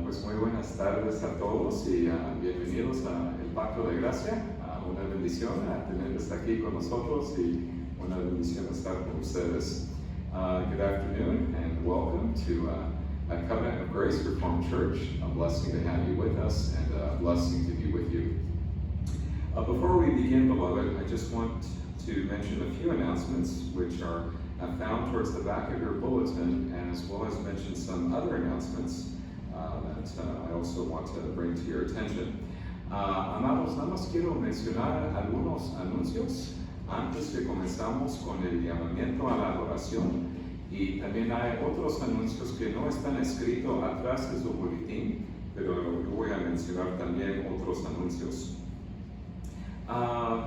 Pues muy buenas tardes a todos y bienvenidos a El Pacto de Gracia. Una bendición tenerles aquí con nosotros y una bendición estar con ustedes. Good afternoon and welcome to Covenant of Grace Reformed Church. A blessing to have you with us and a blessing to be with you. Before we begin, beloved, I just want to mention a few announcements which are found towards the back of your bulletin, and as well as mention some other announcements that I also want to bring to your attention. Amados, nada más quiero mencionar algunos anuncios antes que comenzamos con el llamamiento a la adoración, y también hay otros anuncios que no están escritos atrás de su boletín, pero yo voy a mencionar también otros anuncios.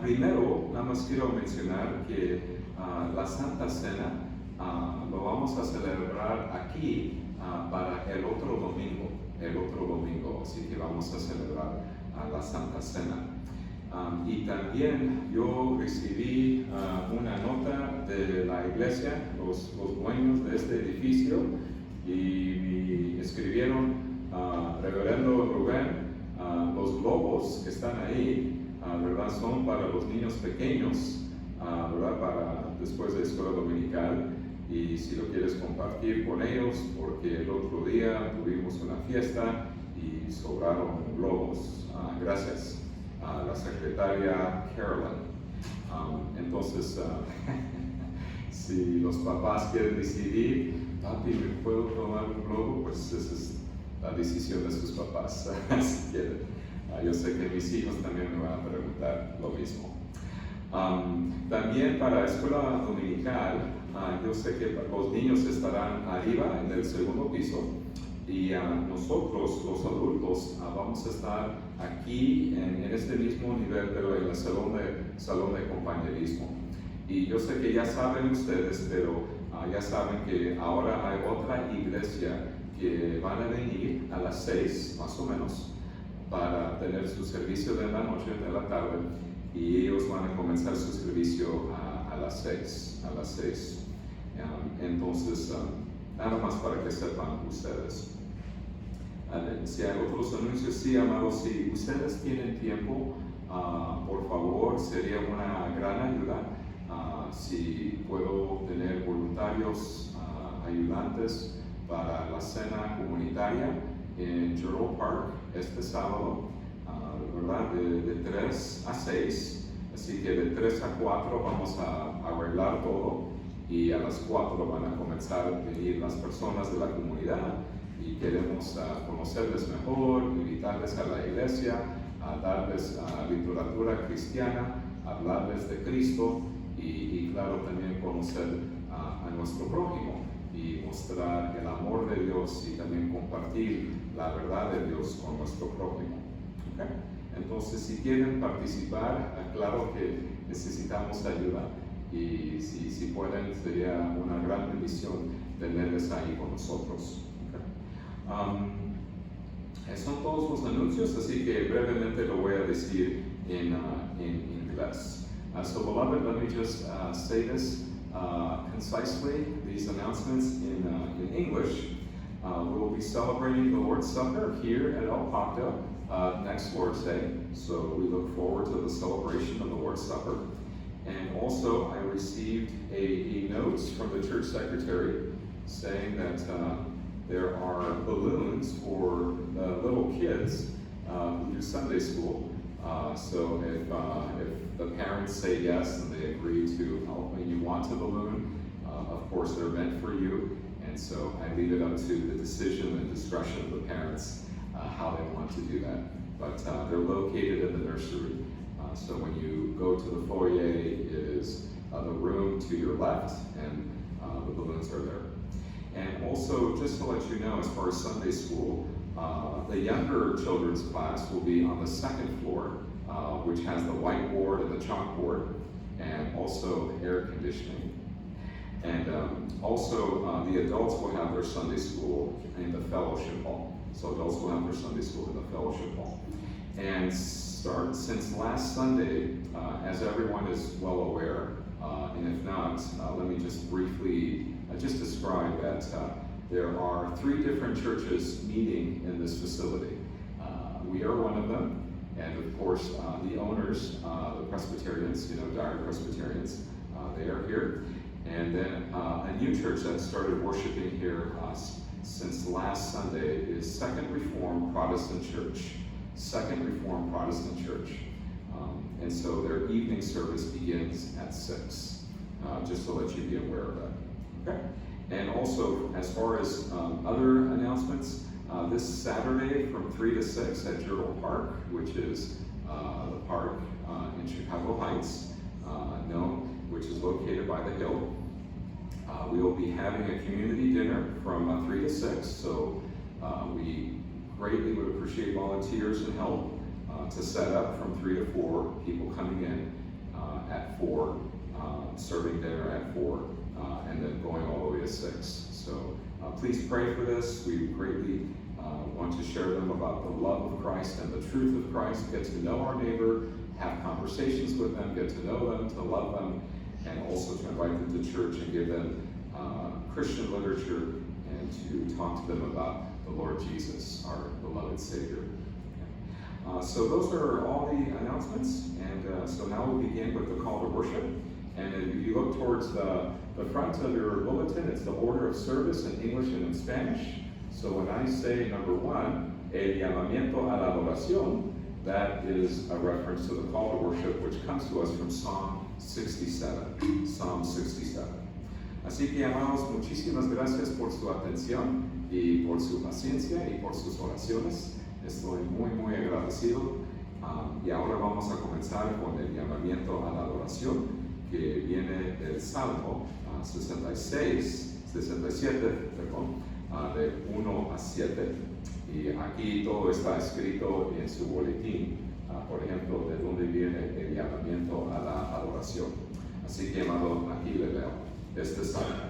Primero, nada más quiero mencionar que la Santa Cena lo vamos a celebrar aquí para el otro domingo, así que vamos a celebrar la Santa Cena. Y también yo recibí una nota de la iglesia, los dueños de este edificio, y me escribieron, Reverendo Rubén, los globos que están ahí, ¿verdad? Son para los niños pequeños, ¿verdad? Para después de escuela dominical, y si lo quieres compartir con ellos, porque el otro día tuvimos una fiesta y sobraron globos. Gracias a la secretaria Carolyn. Entonces, si los papás quieren decidir, papi, ¿me puedo tomar un globo? Pues esa es la decisión de sus papás, si quieren. Yo sé que mis hijos también me van a preguntar lo mismo. También para escuela dominical, yo sé que los niños estarán arriba en el segundo piso, y nosotros, los adultos, vamos a estar aquí en este mismo nivel, pero en el salón de compañerismo. Y yo sé que ya saben ustedes, pero ya saben que ahora hay otra iglesia que van a venir a las 6 más o menos para tener su servicio de la noche, de la tarde, y ellos van a comenzar su servicio a las 6. Entonces, nada más para que sepan ustedes. Si hay otros anuncios, sí, amados, si ustedes tienen tiempo, por favor, sería una gran ayuda si puedo tener voluntarios ayudantes para la cena comunitaria en Gerald Park este sábado, ¿verdad? De 3 a 6, así que de 3 a 4 vamos a arreglar todo, y a las 4 van a comenzar a venir las personas de la comunidad, y queremos conocerles mejor, invitarles a la iglesia, a darles literatura cristiana, hablarles de Cristo, y claro, también conocer a nuestro prójimo y mostrar el amor de Dios, y también compartir la verdad de Dios con nuestro prójimo. ¿Okay? Entonces, si quieren participar, claro que necesitamos ayuda, y si pueden, sería una gran bendición tenerles ahí con nosotros. Okay. Son todos los anuncios, así que brevemente lo voy a decir en inglés. So, beloved, let me just say this concisely, these announcements in English. We'll be celebrating the Lord's Supper here at El Pacto next Lord's Day, so we look forward to the celebration of the Lord's Supper. And also, I received a note from the church secretary saying that there are balloons for the little kids who do Sunday school. So if the parents say yes and they agree to help when you want a balloon, of course they're meant for you. And so I leave it up to the decision and discretion of the parents how they want to do that. But they're located in the nursery. So when you go to the foyer, it is the room to your left, and the balloons are there. And also, just to let you know, as far as Sunday school, the younger children's class will be on the second floor, which has the whiteboard and the chalkboard, and also air conditioning. And also, the adults will have their Sunday school in the fellowship hall. So adults will have their Sunday school in the fellowship hall. And since last Sunday, as everyone is well aware, and if not, let me just briefly just describe that There are 3 different churches meeting in this facility. We are one of them, and of course, the owners, the Presbyterians, Dyer Presbyterians, they are here. And then a new church that started worshiping here since last Sunday is Second Reformed Protestant Church. Second Reformed Protestant Church. And so their evening service begins at 6, just to let you be aware of that. Okay? And also, as far as other announcements, this Saturday from 3 to 6 at Gerald Park, which is the park in Chicago Heights, which is located by the Hill. We will be having a community dinner from 3 to 6, so we greatly would appreciate volunteers and help to set up from 3 to 4, people coming in at 4, serving dinner at 4, and then going all the way to 6. So please pray for this. We greatly want to share them about the love of Christ and the truth of Christ, get to know our neighbor, have conversations with them, get to know them, to love them, and also to invite them to church and give them Christian literature and to talk to them about the Lord Jesus, our beloved Savior. So those are all the announcements, and so now we'll begin with the call to worship. And if you look towards the front of your bulletin, it's the order of service in English and in Spanish. So when I say number 1, el llamamiento a la adoración, that is a reference to the call to worship, which comes to us from Psalm 67. Psalm 67. Así que, amados, muchísimas gracias por su atención y por su paciencia y por sus oraciones. Estoy muy, muy agradecido. Y ahora vamos a comenzar con el llamamiento a la adoración, que viene del Salmo 67, de 1 a 7. Y aquí todo está escrito en su boletín, por ejemplo, de dónde viene el llamamiento a la adoración. Así que, amado, aquí le leo este salmo.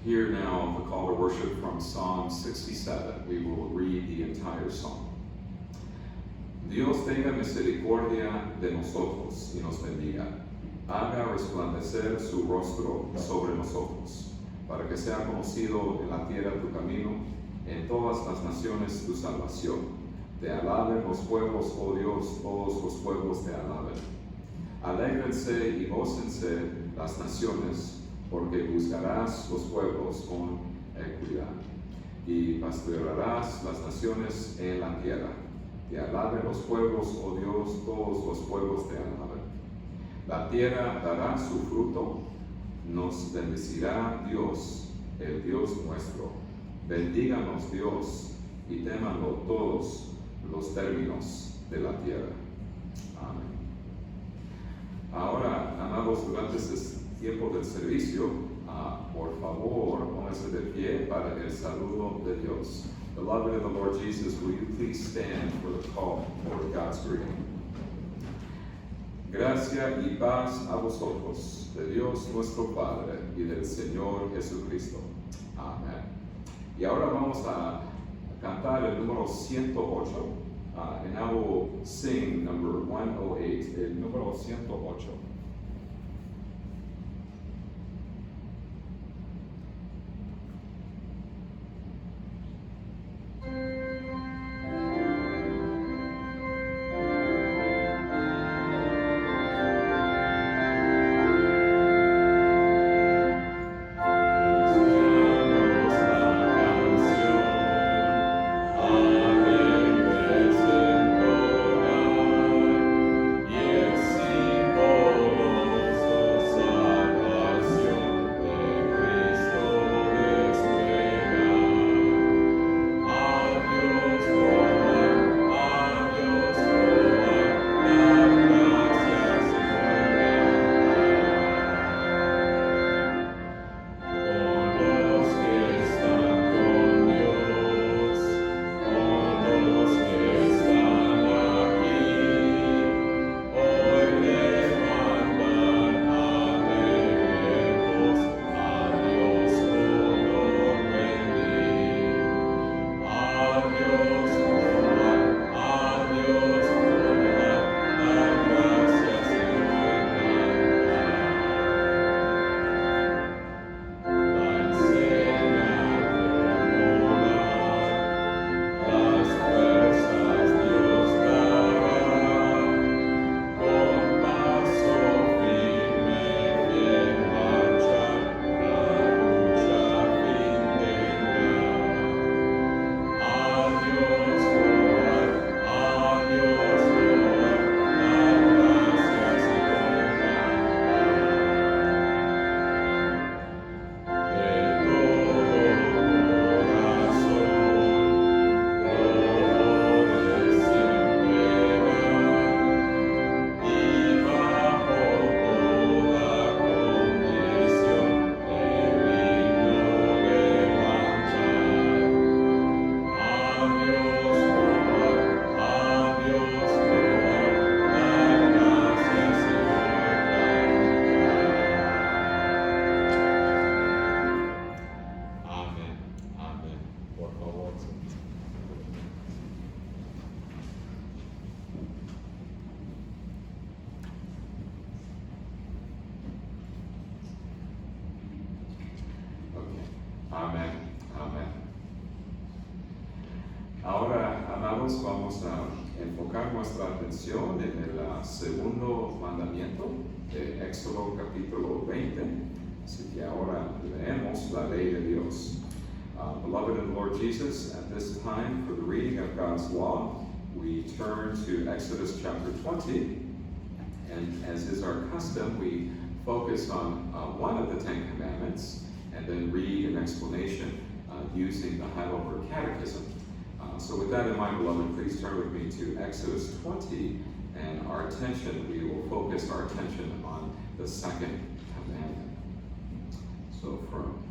Hear now the call to worship from Psalm 67. We will read the entire psalm. Dios tenga misericordia de nosotros y nos bendiga. Haga resplandecer su rostro sobre nosotros, para que sea conocido en la tierra tu camino, en todas las naciones tu salvación. Te alaben los pueblos, oh Dios, todos los pueblos te alaben. Alégrense y gócense las naciones, porque juzgarás los pueblos con equidad. Y pastorearás las naciones en la tierra. Te alaben los pueblos, oh Dios, todos los pueblos te alaben. La tierra dará su fruto, nos bendecirá Dios, el Dios nuestro. Bendíganos Dios y témanlo todos los términos de la tierra. Amén. Ahora, amados, durante este tiempo del servicio, por favor, póngase de pie para el saludo de Dios. Beloved of the Lord Jesus, will you please stand for the call for God's greeting? Gracia y paz a vosotros, de Dios nuestro Padre y del Señor Jesucristo. Amén. Y ahora vamos a cantar el número 108, and I will sing number 108, el número 108. Oh hermanos, vamos a enfocar nuestra atención en el segundo mandamiento de Éxodo capítulo 20. Así que ahora leemos la ley de Dios. Beloved in the Lord Jesus, at this time for the reading of God's law, we turn to Exodus chapter 20. And as is our custom, we focus on one of the Ten Commandments and then read an explanation using the Heidelberg Catechism. So with that in mind, beloved, please turn with me to Exodus 20, and we will focus our attention on the second commandment. So from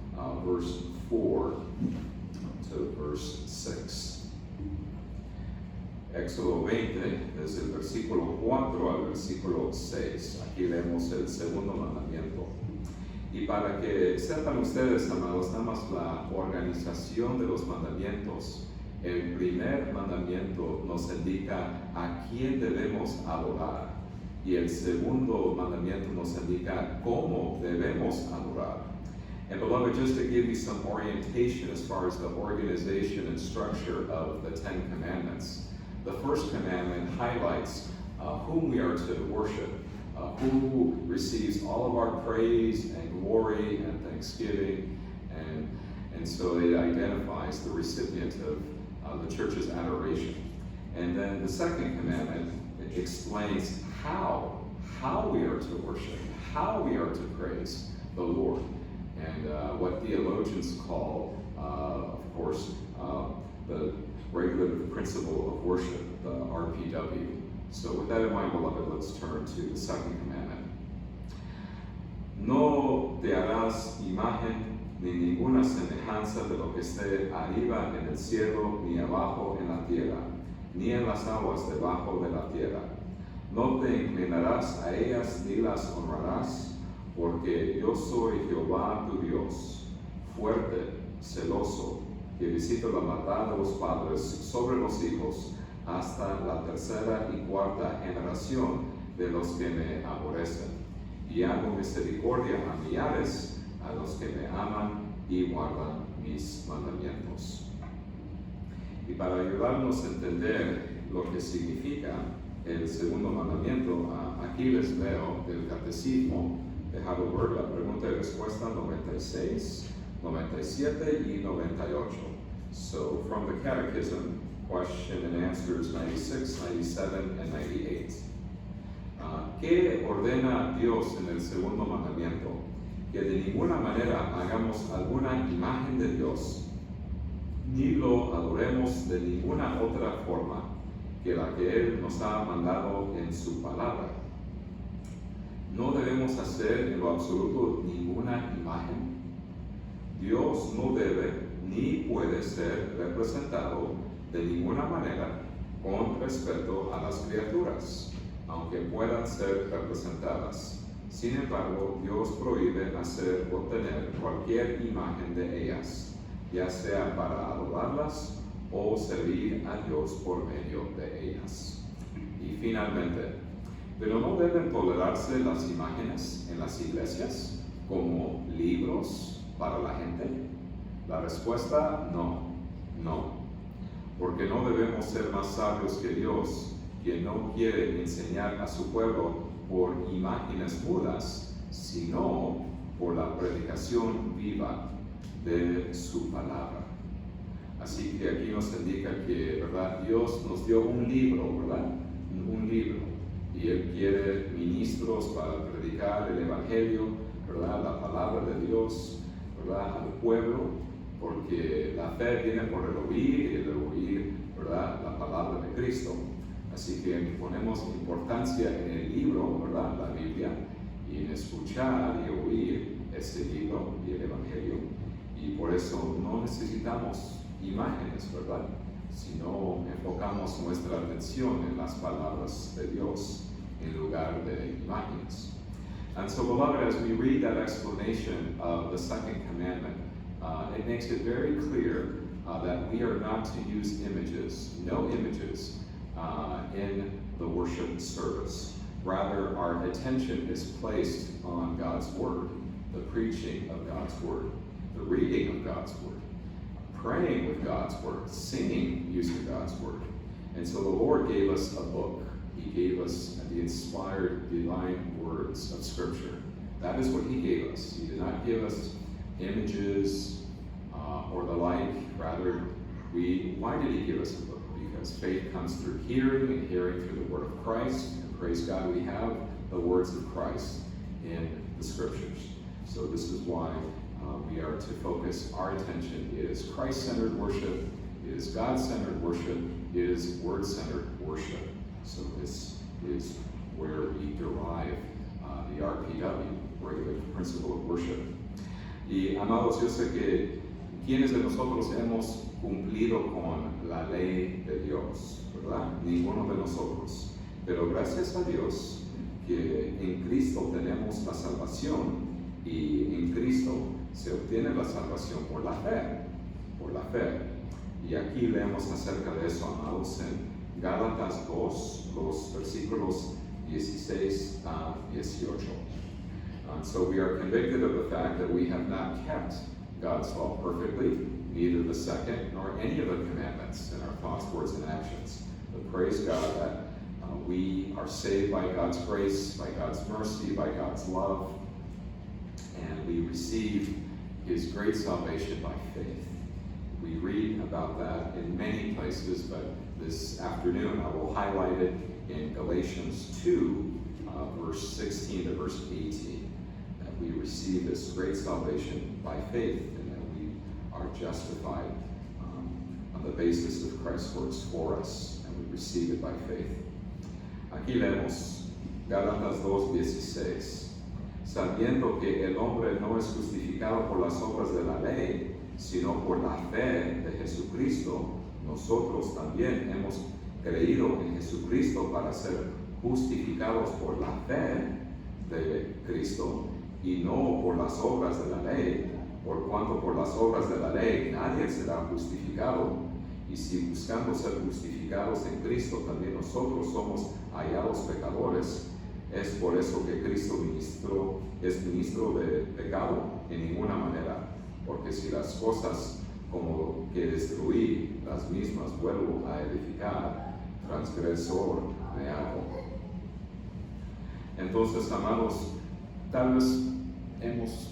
verse 4 to verse 6. Éxodo 20, desde el versículo 4 al versículo 6. Aquí leemos el segundo mandamiento. Y para que sepan ustedes, amados, nada más la organización de los mandamientos. El primer mandamiento nos indica a quién debemos adorar. Y el segundo mandamiento nos indica cómo debemos adorar. And beloved, just to give you some orientation as far as the organization and structure of the Ten Commandments. The first commandment highlights whom we are to worship, who receives all of our praise and glory and thanksgiving, and so it identifies the recipient of the church's adoration. And then the second commandment explains how we are to worship, how we are to praise the Lord, and what theologians call, of course, the regulative principle of worship, the RPW. So with that in mind, beloved, let's turn to the second commandment. No te harás imagen ni ninguna semejanza de lo que esté arriba en el cielo, ni abajo en la tierra, ni en las aguas debajo de la tierra. No te inclinarás a ellas ni las honrarás, porque yo soy Jehová tu Dios, fuerte, celoso, que visito la maldad de los padres sobre los hijos hasta la tercera y cuarta generación de los que me aborrecen. Y hago misericordia a millares a los que me aman y guardan mis mandamientos. Y para ayudarnos a entender lo que significa el segundo mandamiento, aquí les leo del Catecismo de Heidelberg la pregunta y respuesta 96, 97 y 98. So from the Catechism, question and answers 96, 97, and 98. ¿Qué ordena Dios en el segundo mandamiento? Que de ninguna manera hagamos alguna imagen de Dios, ni lo adoremos de ninguna otra forma que la que Él nos ha mandado en su palabra. No debemos hacer en lo absoluto ninguna imagen. Dios no debe ni puede ser representado de ninguna manera con respecto a las criaturas, aunque puedan ser representadas. Sin embargo, Dios prohíbe hacer o tener cualquier imagen de ellas, ya sea para adorarlas o servir a Dios por medio de ellas. Y finalmente, pero no deben tolerarse las imágenes en las iglesias como libros para la gente. La respuesta, no, porque no debemos ser más sabios que Dios, quien no quiere enseñar a su pueblo por imágenes mudas, sino por la predicación viva de su palabra. Así que aquí nos indica que, ¿verdad? Dios nos dio un libro, ¿verdad? Un libro. Y Él quiere ministros para predicar el Evangelio, ¿verdad? La palabra de Dios, ¿verdad? Al pueblo, porque la fe viene por el oír y el oír, ¿verdad? La palabra de Cristo. Así que ponemos importancia en el libro, ¿verdad? La Biblia, y en escuchar y oír ese libro y el Evangelio. Y por eso no necesitamos imágenes, ¿verdad? Sino enfocamos nuestra atención en las palabras de Dios en lugar de imágenes. And so, beloved, as we read that explanation of the second commandment, it makes it very clear that we are not to use images, no images, in the worship service. Rather, our attention is placed on God's Word, the preaching of God's Word, the reading of God's Word, praying with God's Word, singing using God's Word. And so the Lord gave us a book. He gave us the inspired divine words of Scripture. That is what He gave us. He did not give us images or the like. Rather, why did He give us a book? Because faith comes through hearing, and hearing through the word of Christ. And praise God, we have the words of Christ in the Scriptures. So this is why we are to focus our attention. It is Christ-centered worship. It is God-centered worship. It is Word-centered worship. So this is where we derive the RPW, Regular Principle of Worship. Y amados, yo sé que quienes de nosotros hemos cumplido con la ley de Dios, ¿verdad? Ninguno de nosotros. Pero gracias a Dios que en Cristo tenemos la salvación, y en Cristo se obtiene la salvación por la fe, por la fe. Y aquí leemos acerca de eso, amados, en Gálatas 2, los versículos 16 a 18. So we are convicted of the fact that we have not kept God's law perfectly, neither the second nor any of the commandments in our thoughts, words, and actions. But praise God that we are saved by God's grace, by God's mercy, by God's love, and we receive His great salvation by faith. We read about that in many places, but this afternoon I will highlight it in Galatians 2, verse 16 to verse 18, that we receive this great salvation by faith, and that we are justified on the basis of Christ's works for us, and we receive it by faith. Aquí leemos Gálatas 2:16. Sabiendo que el hombre no es justificado por las obras de la ley, sino por la fe de Jesucristo, nosotros también hemos creído en Jesucristo para ser justificados por la fe de Cristo y no por las obras de la ley, por cuanto por las obras de la ley nadie será justificado. Y si buscando ser justificados en Cristo también nosotros somos hallados pecadores, es por eso que Cristo es ministro de pecado en ninguna manera, porque si las cosas como que destruí, las mismas vuelvo a edificar, transgresor me hago. Entonces, amados, tal vez hemos,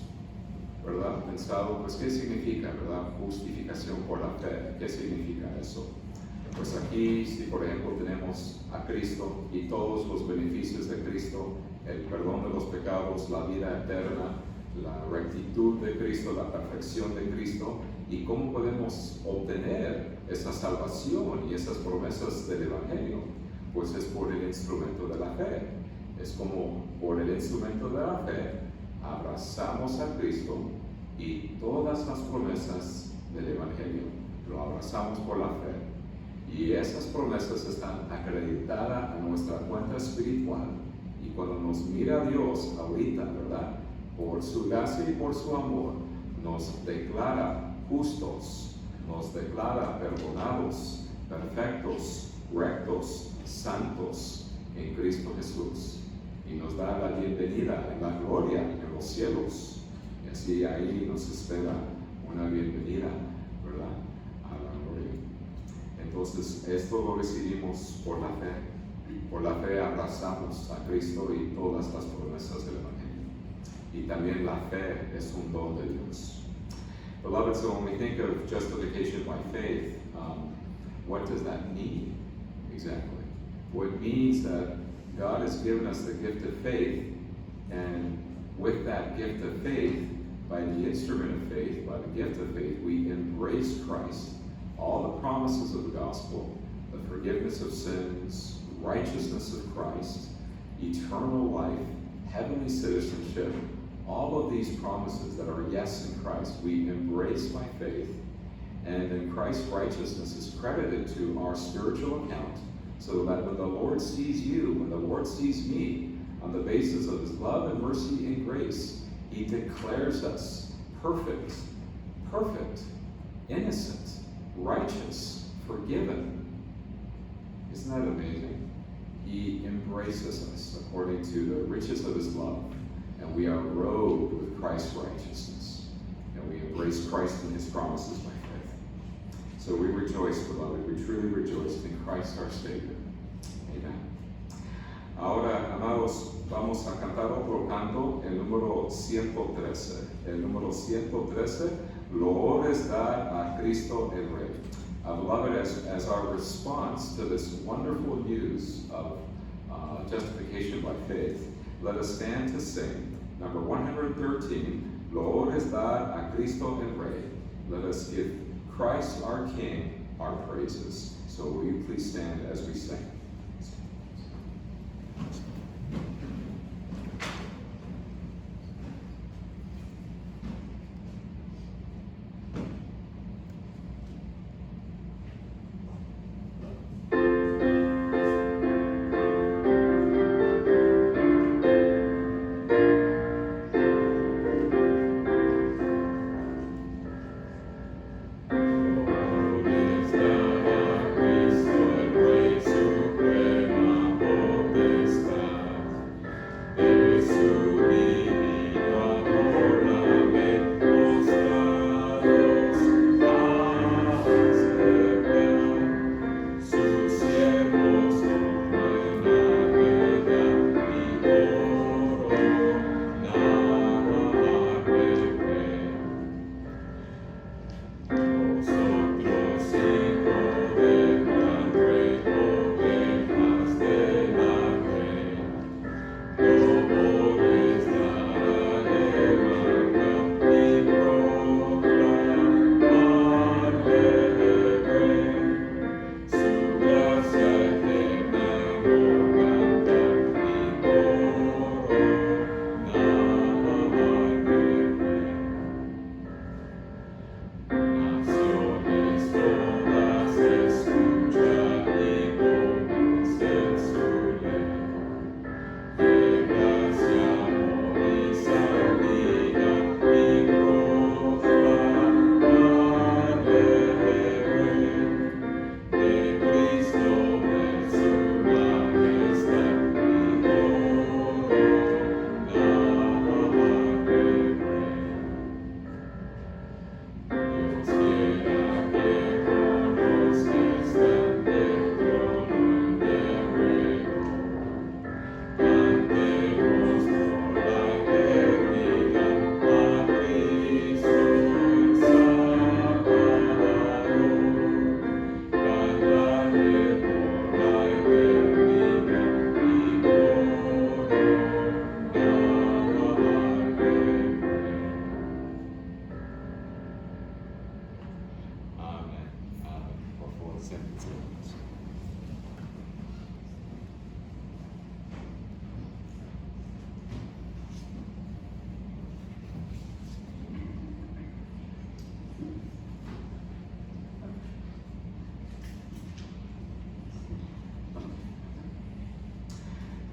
¿verdad?, pensado, pues, ¿qué significa, verdad, justificación por la fe? ¿Qué significa eso? Pues aquí, si por ejemplo tenemos a Cristo y todos los beneficios de Cristo, el perdón de los pecados, la vida eterna, la rectitud de Cristo, la perfección de Cristo, y cómo podemos obtener esa salvación y esas promesas del Evangelio, pues es por el instrumento de la fe. Es como por el instrumento de la fe abrazamos a Cristo y todas las promesas del Evangelio lo abrazamos por la fe. Y esas promesas están acreditadas a nuestra cuenta espiritual. Y cuando nos mira Dios ahorita, ¿verdad?, por su gracia y por su amor, nos declara justos, nos declara perdonados, perfectos, rectos, santos en Cristo Jesús. Y nos da la bienvenida en la gloria en los cielos. Y así ahí nos espera una bienvenida, ¿verdad?, a la gloria. Entonces, esto lo recibimos por la fe. Por la fe abrazamos a Cristo y todas las promesas del Evangelio. Y también la fe es un don de Dios. Beloved, so when we think of justification by faith, what does that mean exactly? Well, it means that God has given us the gift of faith, and with that gift of faith, by the instrument of faith, by the gift of faith, we embrace Christ, all the promises of the gospel, the forgiveness of sins, righteousness of Christ, eternal life, heavenly citizenship, all of these promises that are yes in Christ, we embrace by faith, and then Christ's righteousness is credited to our spiritual account, so that when the Lord sees you, when the Lord sees me, on the basis of His love and mercy and grace, He declares us perfect, innocent, righteous, forgiven. Isn't that amazing? He embraces us according to the riches of His love, and we are robed with Christ's righteousness, and we embrace Christ and His promises by faith. So we rejoice, beloved. We truly rejoice in Christ our Savior. Amen. Ahora, amados, vamos a cantar otro canto, el número 113. El número 113, loor es dar a Cristo el Rey. Beloved, as our response to this wonderful news of justification by faith, let us stand to sing number 113, loor es dar a Cristo el Rey. Let us give Christ our King our praises. So will you please stand as we sing?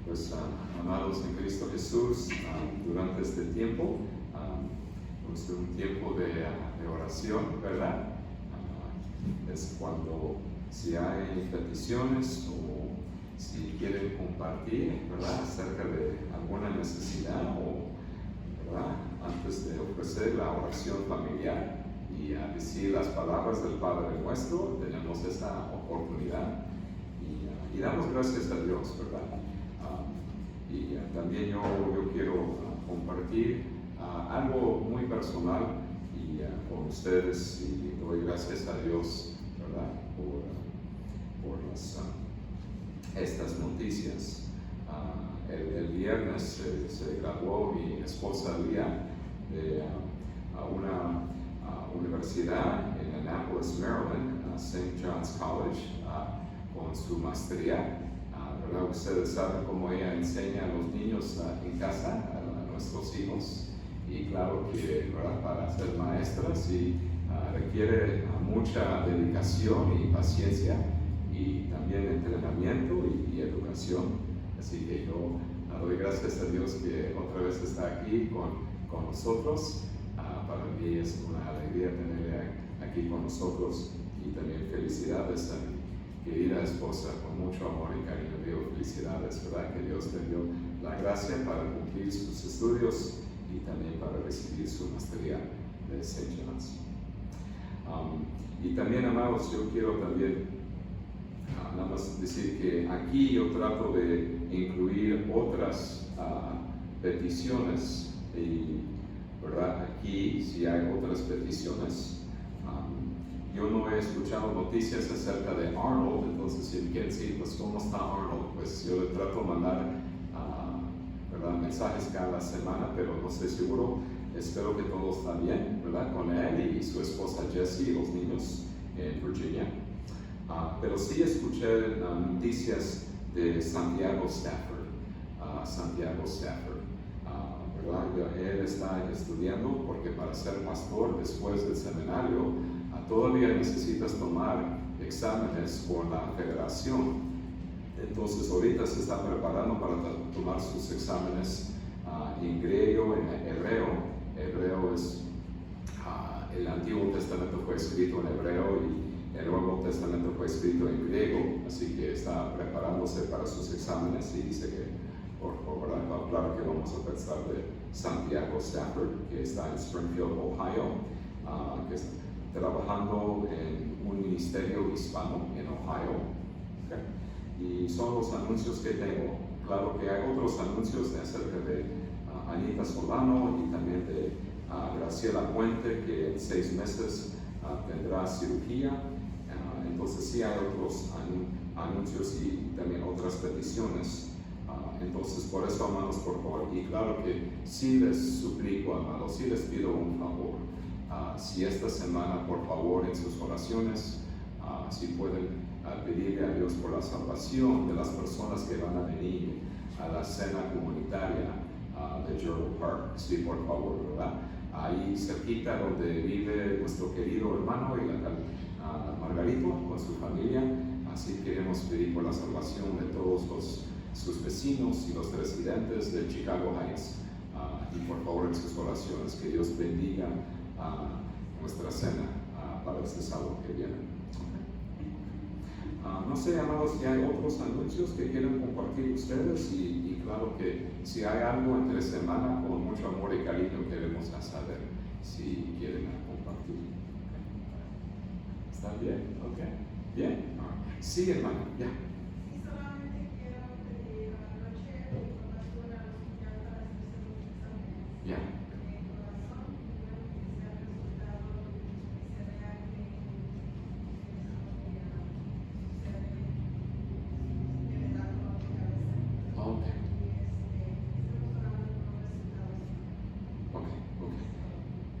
Pues, amados en Cristo Jesús, durante este tiempo, pues, un tiempo de oración, ¿verdad? Es cuando si hay peticiones o si quieren compartir, ¿verdad? Acerca de alguna necesidad o, ¿verdad? Antes de ofrecer la oración familiar y a decir las palabras del Padre Nuestro, tenemos esa oportunidad y damos gracias a Dios, ¿verdad? Y también yo quiero compartir algo muy personal con ustedes y doy gracias a Dios, ¿verdad? Por estas noticias. El viernes se graduó mi esposa Lía de una universidad en Annapolis, Maryland, St. John's College, con su maestría. ¿Verdad? Ustedes saben cómo ella enseña a los niños en casa, a nuestros hijos, y claro que, ¿verdad? Para ser maestra sí requiere mucha dedicación y paciencia y también entrenamiento y educación. Así que yo doy gracias a Dios que otra vez está aquí con nosotros. Para mí es una alegría tenerle aquí con nosotros y también felicidades a mi querida esposa, con mucho amor y cariño digo felicidades, ¿verdad? Que Dios te dio la gracia para cumplir sus estudios y también para recibir su maestría de St. John's. Y también, amados, yo quiero también nada más decir que aquí yo trato de incluir otras peticiones, y ¿verdad? Aquí si hay otras peticiones. Yo no he escuchado noticias acerca de Arnold, entonces si quieren decir, pues ¿cómo está Arnold? Pues yo le trato de mandar ¿verdad? Mensajes cada semana, pero no estoy seguro. Espero que todo está bien, ¿verdad? Con él y su esposa Jessie y los niños en Virginia. Pero sí escuché noticias de Santiago Stafford. ¿Verdad? Él está estudiando porque para ser pastor después del seminario todavía necesitas tomar exámenes por la federación. Entonces ahorita se está preparando para tomar sus exámenes en griego, en hebreo. Hebreo es, el Antiguo Testamento fue escrito en hebreo y el Nuevo Testamento fue escrito en griego, así que está preparándose para sus exámenes y dice que, claro que vamos a pensar de Santiago Stafford, que está en Springfield, Ohio, que está trabajando en un ministerio hispano en Ohio. Okay. Y son los anuncios que tengo. Claro que hay otros anuncios acerca de Anita Solano y también de Graciela Puente, que en 6 meses tendrá cirugía. Entonces sí hay otros anuncios y también otras peticiones. Entonces por eso, hermanos, por favor, y claro que sí les suplico, hermanos, sí les pido un favor. Si esta semana, por favor, en sus oraciones, si pueden pedirle a Dios por la salvación de las personas que van a venir a la cena comunitaria de Gerald Park, sí, por favor, ¿verdad? Ahí cerquita donde vive nuestro querido hermano Margarito con su familia. Así queremos pedir por la salvación de todos sus vecinos y los residentes de Chicago Heights. Y por favor, en sus oraciones, que Dios bendiga nuestra cena para este sábado que viene. No sé, amados, si hay otros anuncios que quieran compartir ustedes, y claro que si hay algo entre semana, con mucho amor y cariño queremos saber si quieren compartir. ¿Está bien? Ok. Bien. Sí, hermano, ya. Y solamente quiero pedir anoche información al hospital para hacerse los exámenes. Ya. El corazón, primero que sea el resultado y se vea que le da dolor de cabeza. Ok. Y estamos hablando con los resultados. Ok.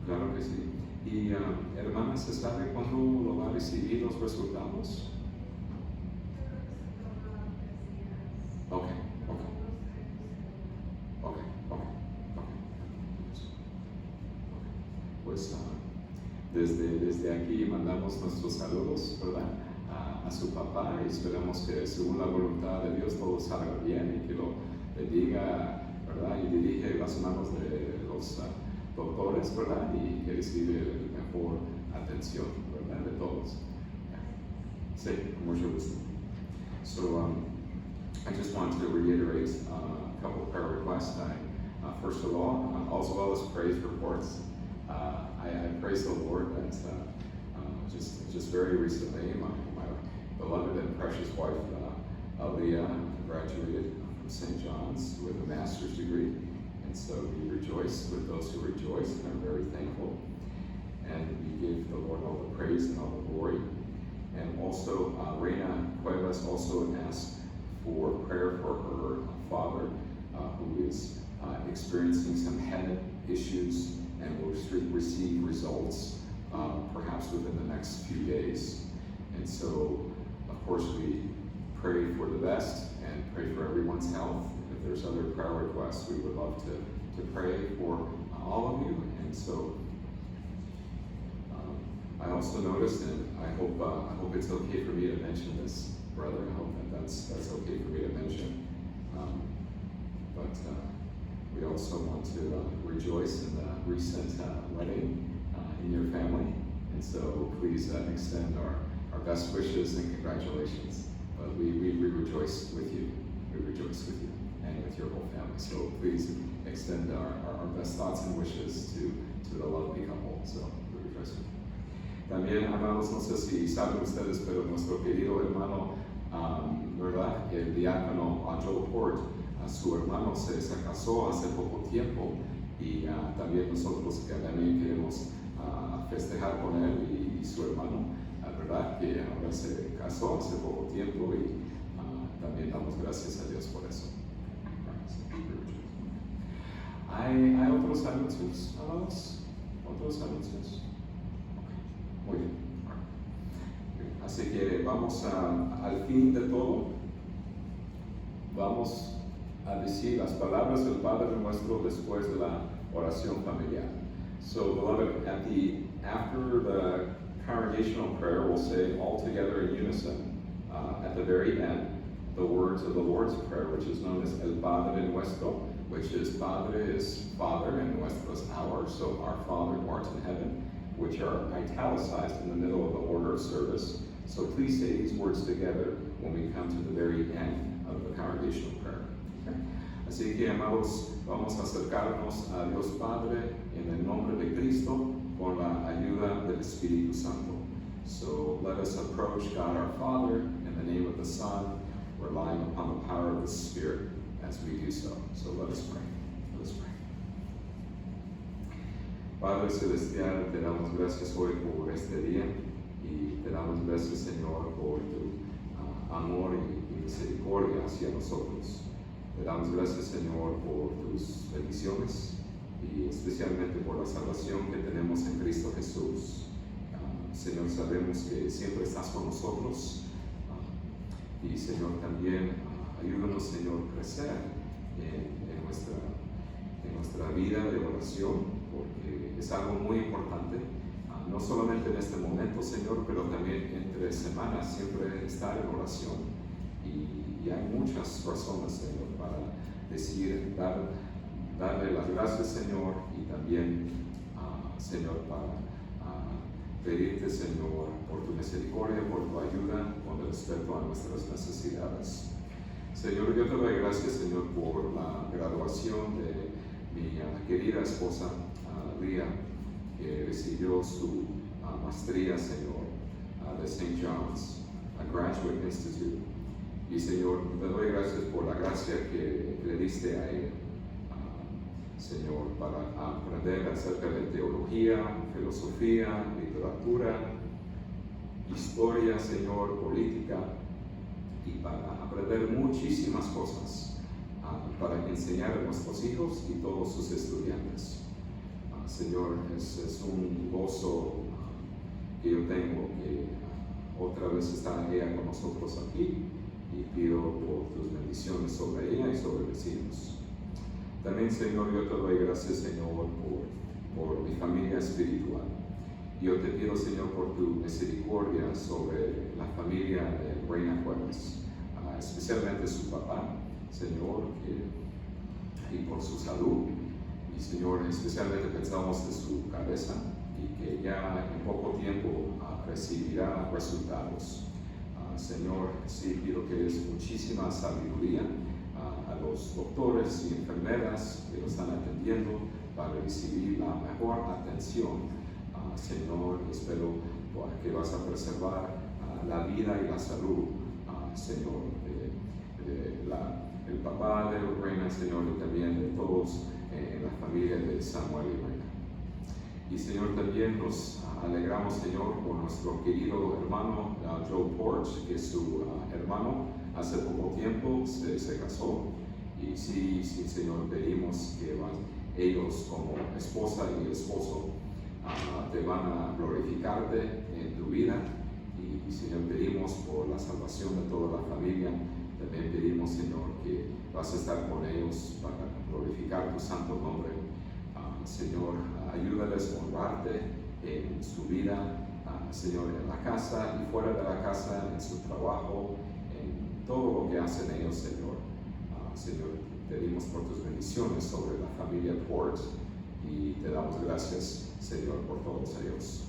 Claro que sí. Y hermana, ¿se sabe cuándo lo va a recibir los resultados? Ok. Pues desde aquí mandamos nuestros saludos, ¿verdad? A su papá, y esperamos que según la voluntad de Dios todo salga bien y que lo bendiga, ¿verdad? Y dirige las manos de los doctores, ¿verdad? Y que recibe mejor atención, ¿verdad? De todos. Sí, con mucho gusto. So I just want to reiterate a couple of prayer requests. First of all, as well as praise reports. I praise the Lord that just very recently, my beloved and precious wife, Aliyah, graduated from St. John's with a master's degree. And so we rejoice with those who rejoice, and I'm very thankful. And we give the Lord all the praise and all the glory. And also, Reina Cuevas also asked for prayer for her father, who is experiencing some head issues and will receive results perhaps within the next few days. And so, of course, we pray for the best and pray for everyone's health. If there's other prayer requests, we would love to pray for all of you. And so, I also noticed, and I hope it's okay for me to mention this, brother. I hope that's okay for me to mention. But we also want to rejoice in the recent wedding in your family, and so please extend our best wishes and congratulations. But we rejoice with you. We rejoice with you and with your whole family. So please extend our best thoughts and wishes to the lovely couple. So we rejoice with you. También, amados, no sé si saben ustedes, pero nuestro querido hermano, ¿verdad? El diácono Joe Port, su hermano se casó hace poco tiempo y también nosotros también queremos festejar con él y su hermano, ¿verdad? Que ahora se casó hace poco tiempo y también damos gracias a Dios por eso. ¿Hay otros anuncios, amados? ¿Otros anuncios? Muy bien. Así que vamos al fin de todo, vamos a decir las palabras del Padre Nuestro después de la oración familiar. So, beloved, after the congregational prayer, we'll say all together in unison at the very end the words of the Lord's Prayer, which is known as El Padre Nuestro, which is Padre is Father and Nuestro is our, so our Father who art in heaven, which are italicized in the middle of the order of service. So please say these words together when we come to the very end of the congregational prayer. Okay? Así que, amados, vamos a acercarnos a Dios Padre en el nombre de Cristo con la ayuda del Espíritu Santo. So let us approach God our Father in the name of the Son, relying upon the power of the Spirit as we do so. So let us pray. Let us pray. Padre Celestial, te damos gracias hoy por este día y te damos gracias, Señor, por tu amor y misericordia hacia nosotros. Te damos gracias, Señor, por tus bendiciones y especialmente por la salvación que tenemos en Cristo Jesús. Señor, sabemos que siempre estás con nosotros y, Señor, también ayúdanos, Señor, a crecer en nuestra vida de oración, porque es algo muy importante, no solamente en este momento, Señor, pero también entre semanas siempre estar en oración. Y hay muchas razones, Señor, para decir, darle las gracias, Señor, y también, Señor, para pedirte, Señor, por tu misericordia, por tu ayuda con respecto a nuestras necesidades. Señor, yo te doy gracias, Señor, por la graduación de mi querida esposa, Lía, que recibió su maestría, Señor, de St. John's Graduate Institute. Y, Señor, te doy gracias por la gracia que le diste a ella, Señor, para aprender acerca de teología, filosofía, literatura, historia, Señor, política, y para aprender muchísimas cosas para enseñar a nuestros hijos y todos sus estudiantes. Señor, es un gozo que yo tengo que otra vez está ella con nosotros aquí, y pido por tus bendiciones sobre ella y sobre mis hijos. También, Señor, yo te doy gracias, Señor, por mi familia espiritual. Yo te pido, Señor, por tu misericordia sobre la familia de Reina Cuevas, especialmente su papá, Señor, y por su salud. Y, Señor, especialmente pensamos de su cabeza y que ya en poco tiempo recibirá resultados. Señor, sí pido que des muchísima sabiduría a los doctores y enfermeras que lo están atendiendo para recibir la mejor atención. Señor, espero que vas a preservar la vida y la salud, Señor, el papá de Reina, Señor, y también de todos en la familia de Samuel y Reina. Y, Señor, también nos alegramos, Señor, por nuestro querido hermano Joe Porch, que su hermano hace poco tiempo se casó. Y sí, Señor, pedimos que ellos como esposa y esposo te van a glorificarte en tu vida. Y, Señor, pedimos por la salvación de toda la familia. También pedimos, Señor, que vas a estar con ellos para glorificar tu santo nombre. Señor, ayúdales a honrarte en su vida, Señor, en la casa y fuera de la casa, en su trabajo, en todo lo que hacen ellos, Señor. Señor, pedimos por tus bendiciones sobre la familia Port y te damos gracias, Señor, por todos ellos.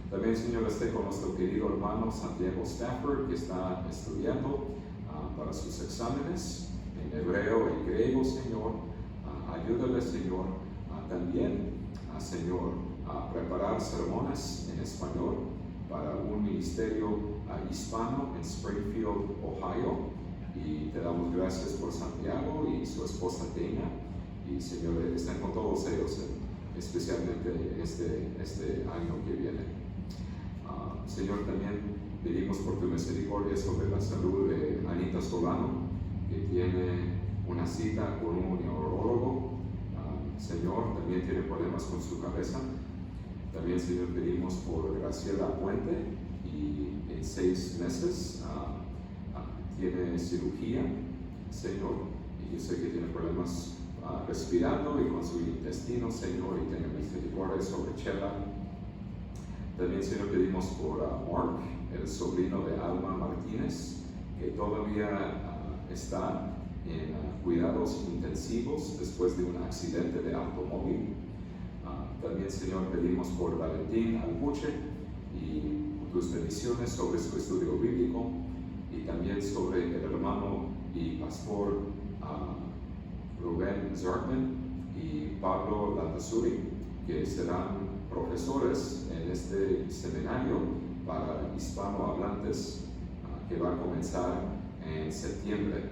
También, Señor, esté con nuestro querido hermano Santiago Stafford, que está estudiando para sus exámenes en hebreo y griego, Señor. Ayúdale, Señor, también, Señor, a preparar sermones en español para un ministerio hispano en Springfield, Ohio. Y te damos gracias por Santiago y su esposa Dana. Y Señor, estén con todos ellos, especialmente este año que viene. Señor, también pedimos por tu misericordia sobre la salud de Anita Solano, que tiene una cita con un neurólogo. Señor, también tiene problemas con su cabeza. También, Señor, pedimos por Graciela Puente, y en 6 meses tiene cirugía, Señor, y yo sé que tiene problemas respirando y con su intestino, Señor, y tenga misericordia sobre Chela. También, Señor, pedimos por Mark, el sobrino de Alma Martínez, que todavía está en cuidados intensivos después de un accidente de automóvil. También, Señor, pedimos por Valentín Alpuche y tus bendiciones sobre su estudio bíblico, y también sobre el hermano y pastor Rubén Zartman y Pablo Landazuri, que serán profesores en este seminario para hispanohablantes que va a comenzar en septiembre.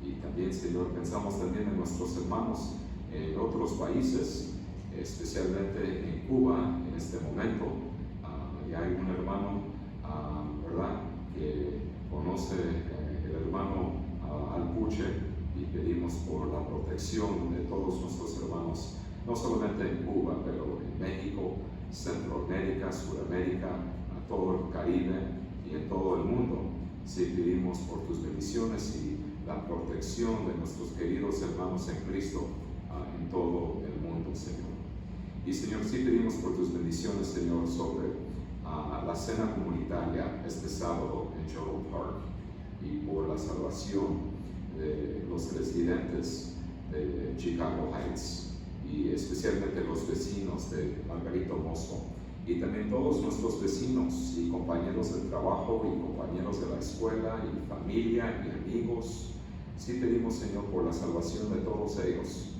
Y también, Señor, pensamos también en nuestros hermanos en otros países, especialmente en Cuba en este momento. Y hay un hermano, ¿verdad?, que conoce el hermano Alpuche, y pedimos por la protección de todos nuestros hermanos, no solamente en Cuba, pero en México, Centroamérica, Sudamérica, a todo el Caribe y en todo el mundo. Sí, pedimos por tus bendiciones y la protección de nuestros queridos hermanos en Cristo en todo el mundo, Señor. Y, Señor, sí pedimos por tus bendiciones, Señor, sobre la cena comunitaria este sábado en Joe Park, y por la salvación de los residentes de Chicago Heights, y especialmente los vecinos de Margarito Mozo, y también todos nuestros vecinos y compañeros de trabajo y compañeros de la escuela y familia y amigos. Sí pedimos, Señor, por la salvación de todos ellos,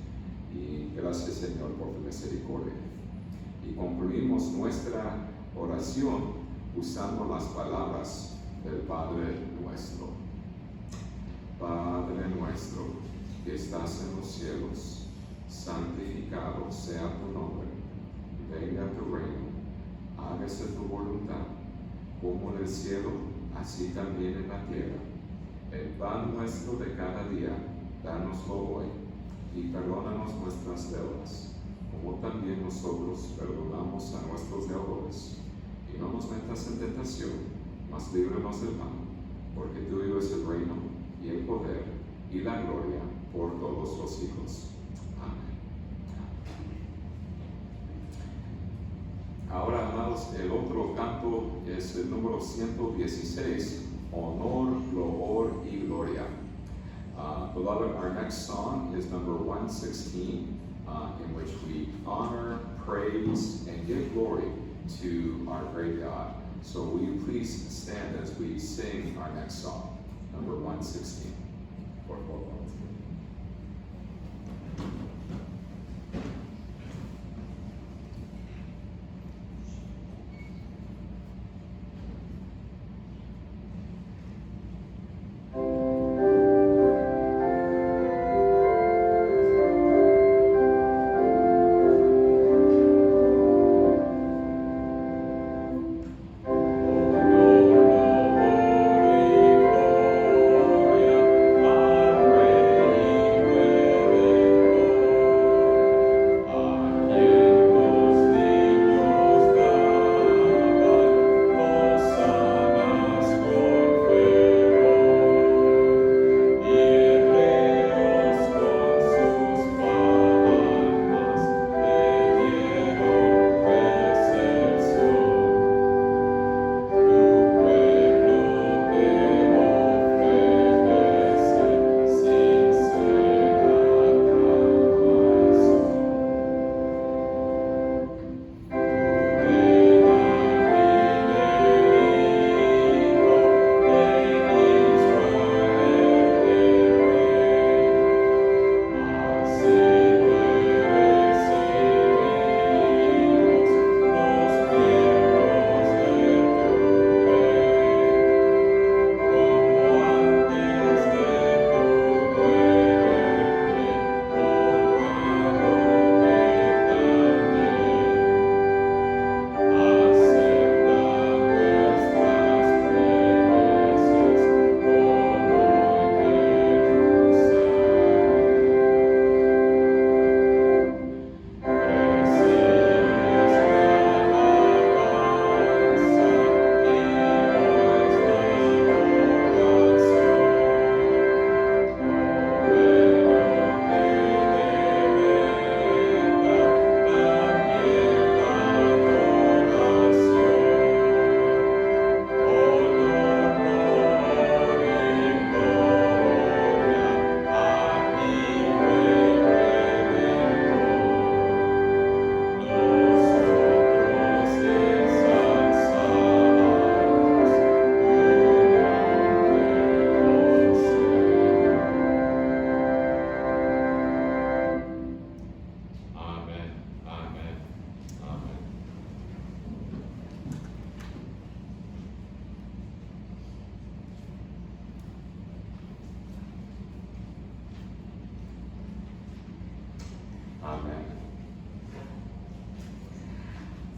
y gracias, Señor, por tu misericordia. Y concluimos nuestra oración usando las palabras del Padre Nuestro. Padre nuestro, que estás en los cielos, santificado sea tu nombre. Venga tu reino, hágase tu voluntad, como en el cielo, así también en la tierra. El pan nuestro de cada día, dánoslo hoy, y perdónanos nuestras deudas, como también nosotros perdonamos a nuestros deudores. Y no nos metas en tentación, mas líbranos del mal, porque tuyo es el reino, y el poder, y la gloria, por todos los siglos. Amén. Ahora, amados, el otro canto es el número 116, Honor, Loor y Gloria. Beloved, our next song is number 116, in which we honor, praise, and give glory to our great God. So will you please stand as we sing our next song, number 116. Por favor. Gloria,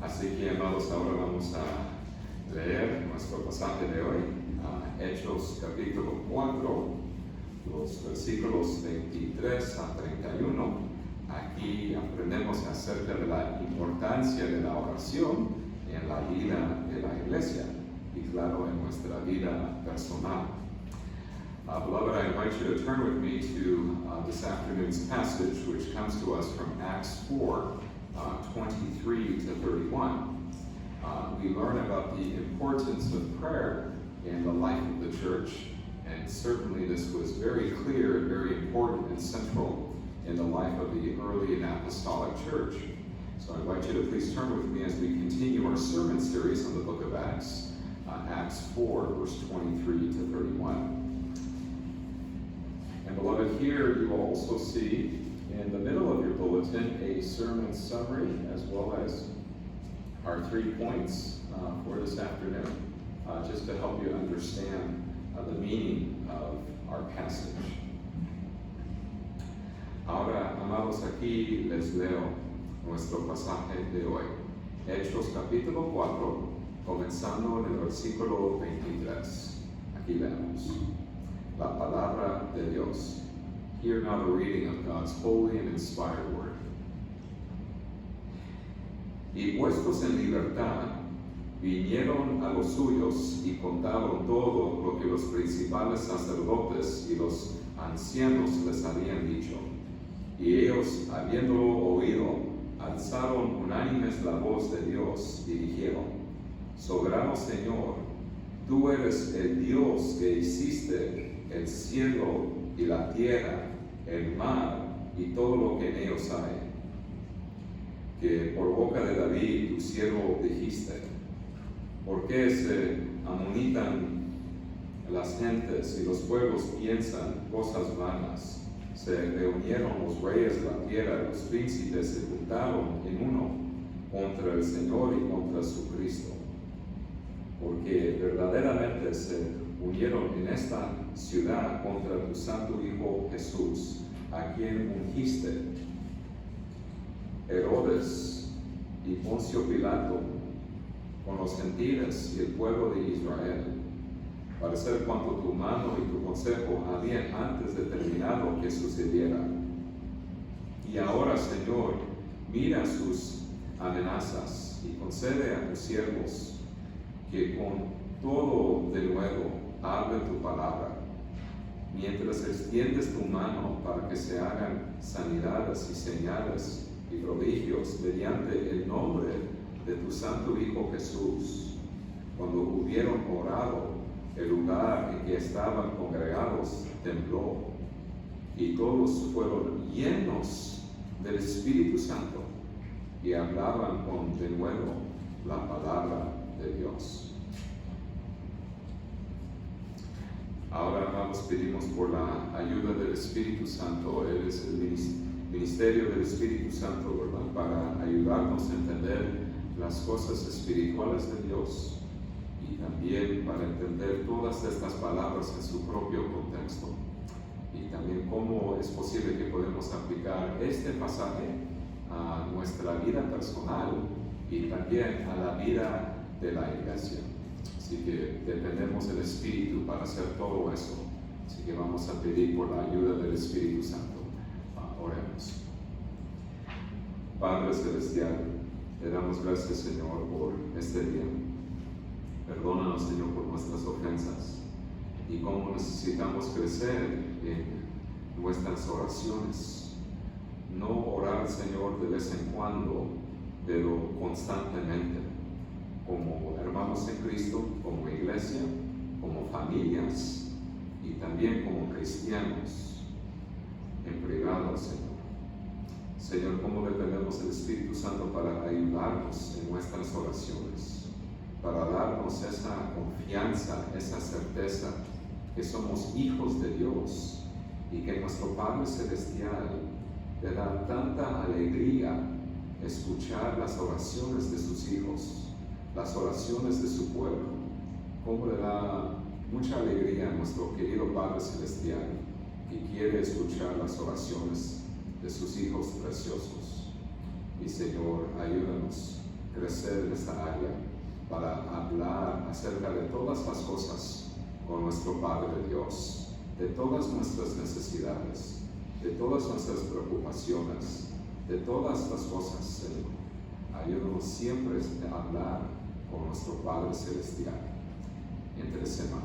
Así que, amados, ahora vamos a leer nuestro pasaje de hoy, Hechos capítulo 4, los versículos 23 a 31. Aquí aprendemos acerca de la importancia de la oración en la vida de la iglesia y, claro, en nuestra vida personal. Beloved, I invite you to turn with me to this afternoon's passage, which comes to us from Acts 4, 23 to 31. We learn about the importance of prayer in the life of the church, and certainly this was very clear and very important and central in the life of the early and apostolic church. So I invite you to please turn with me as we continue our sermon series on the book of Acts, Acts 4, verse 23 to 31. And beloved, here you will also see in the middle of your bulletin a sermon summary as well as our 3 points for this afternoon, just to help you understand the meaning of our passage. Ahora, amados, aquí les leo nuestro pasaje de hoy. Hechos capítulo 4, comenzando en el versículo 23. Aquí leemos la palabra de Dios. Hear now the reading of God's holy and inspired word. Y puestos en libertad, vinieron a los suyos y contaron todo lo que los principales sacerdotes y los ancianos les habían dicho. Y ellos, habiéndolo oído, alzaron unánimes la voz de Dios y dijeron: Soberano Señor, tú eres el Dios que hiciste el cielo y la tierra, el mar y todo lo que en ellos hay. Que por boca de David, tu siervo, dijiste: ¿Por qué se amonítan las gentes y los pueblos piensan cosas vanas? Se reunieron los reyes de la tierra, los príncipes se juntaron en uno contra el Señor y contra su Cristo. Porque verdaderamente se unieron en esta ciudad contra tu santo Hijo Jesús, a quien ungiste. Herodes y Poncio Pilato, con los gentiles y el pueblo de Israel, para hacer cuanto tu mano y tu consejo habían antes determinado que sucediera. Y ahora, Señor, mira sus amenazas y concede a tus siervos que con todo de nuevo hablen tu palabra, mientras extiendes tu mano para que se hagan sanidades y señales y prodigios mediante el nombre de tu santo Hijo Jesús. Cuando hubieron orado, el lugar en que estaban congregados tembló, y todos fueron llenos del Espíritu Santo y hablaban con de nuevo la palabra de Dios. Ahora, amados, pedimos por la ayuda del Espíritu Santo. Él es el ministerio del Espíritu Santo, ¿verdad?, para ayudarnos a entender las cosas espirituales de Dios y también para entender todas estas palabras en su propio contexto, y también cómo es posible que podemos aplicar este pasaje a nuestra vida personal y también a la vida de la iglesia. Así que dependemos del Espíritu para hacer todo eso. Así que vamos a pedir por la ayuda del Espíritu Santo. Oremos. Padre Celestial, te damos gracias, Señor, por este día. Perdónanos, Señor, por nuestras ofensas y cómo necesitamos crecer en nuestras oraciones. No orar, Señor, de vez en cuando, pero constantemente, como hermanos en Cristo, como iglesia, como familias y también como cristianos en privado, Señor. Señor, cómo dependemos del Espíritu Santo para ayudarnos en nuestras oraciones, para darnos esa confianza, esa certeza que somos hijos de Dios y que nuestro Padre Celestial le da tanta alegría escuchar las oraciones de sus hijos, las oraciones de su pueblo. Cómo le da mucha alegría a nuestro querido Padre Celestial, que quiere escuchar las oraciones de sus hijos preciosos. Y Señor, ayúdanos crecer en esta área, para hablar acerca de todas las cosas con nuestro Padre Dios, de todas nuestras necesidades, de todas nuestras preocupaciones, de todas las cosas, Señor. Ayúdanos siempre a hablar con nuestro Padre Celestial entre semana.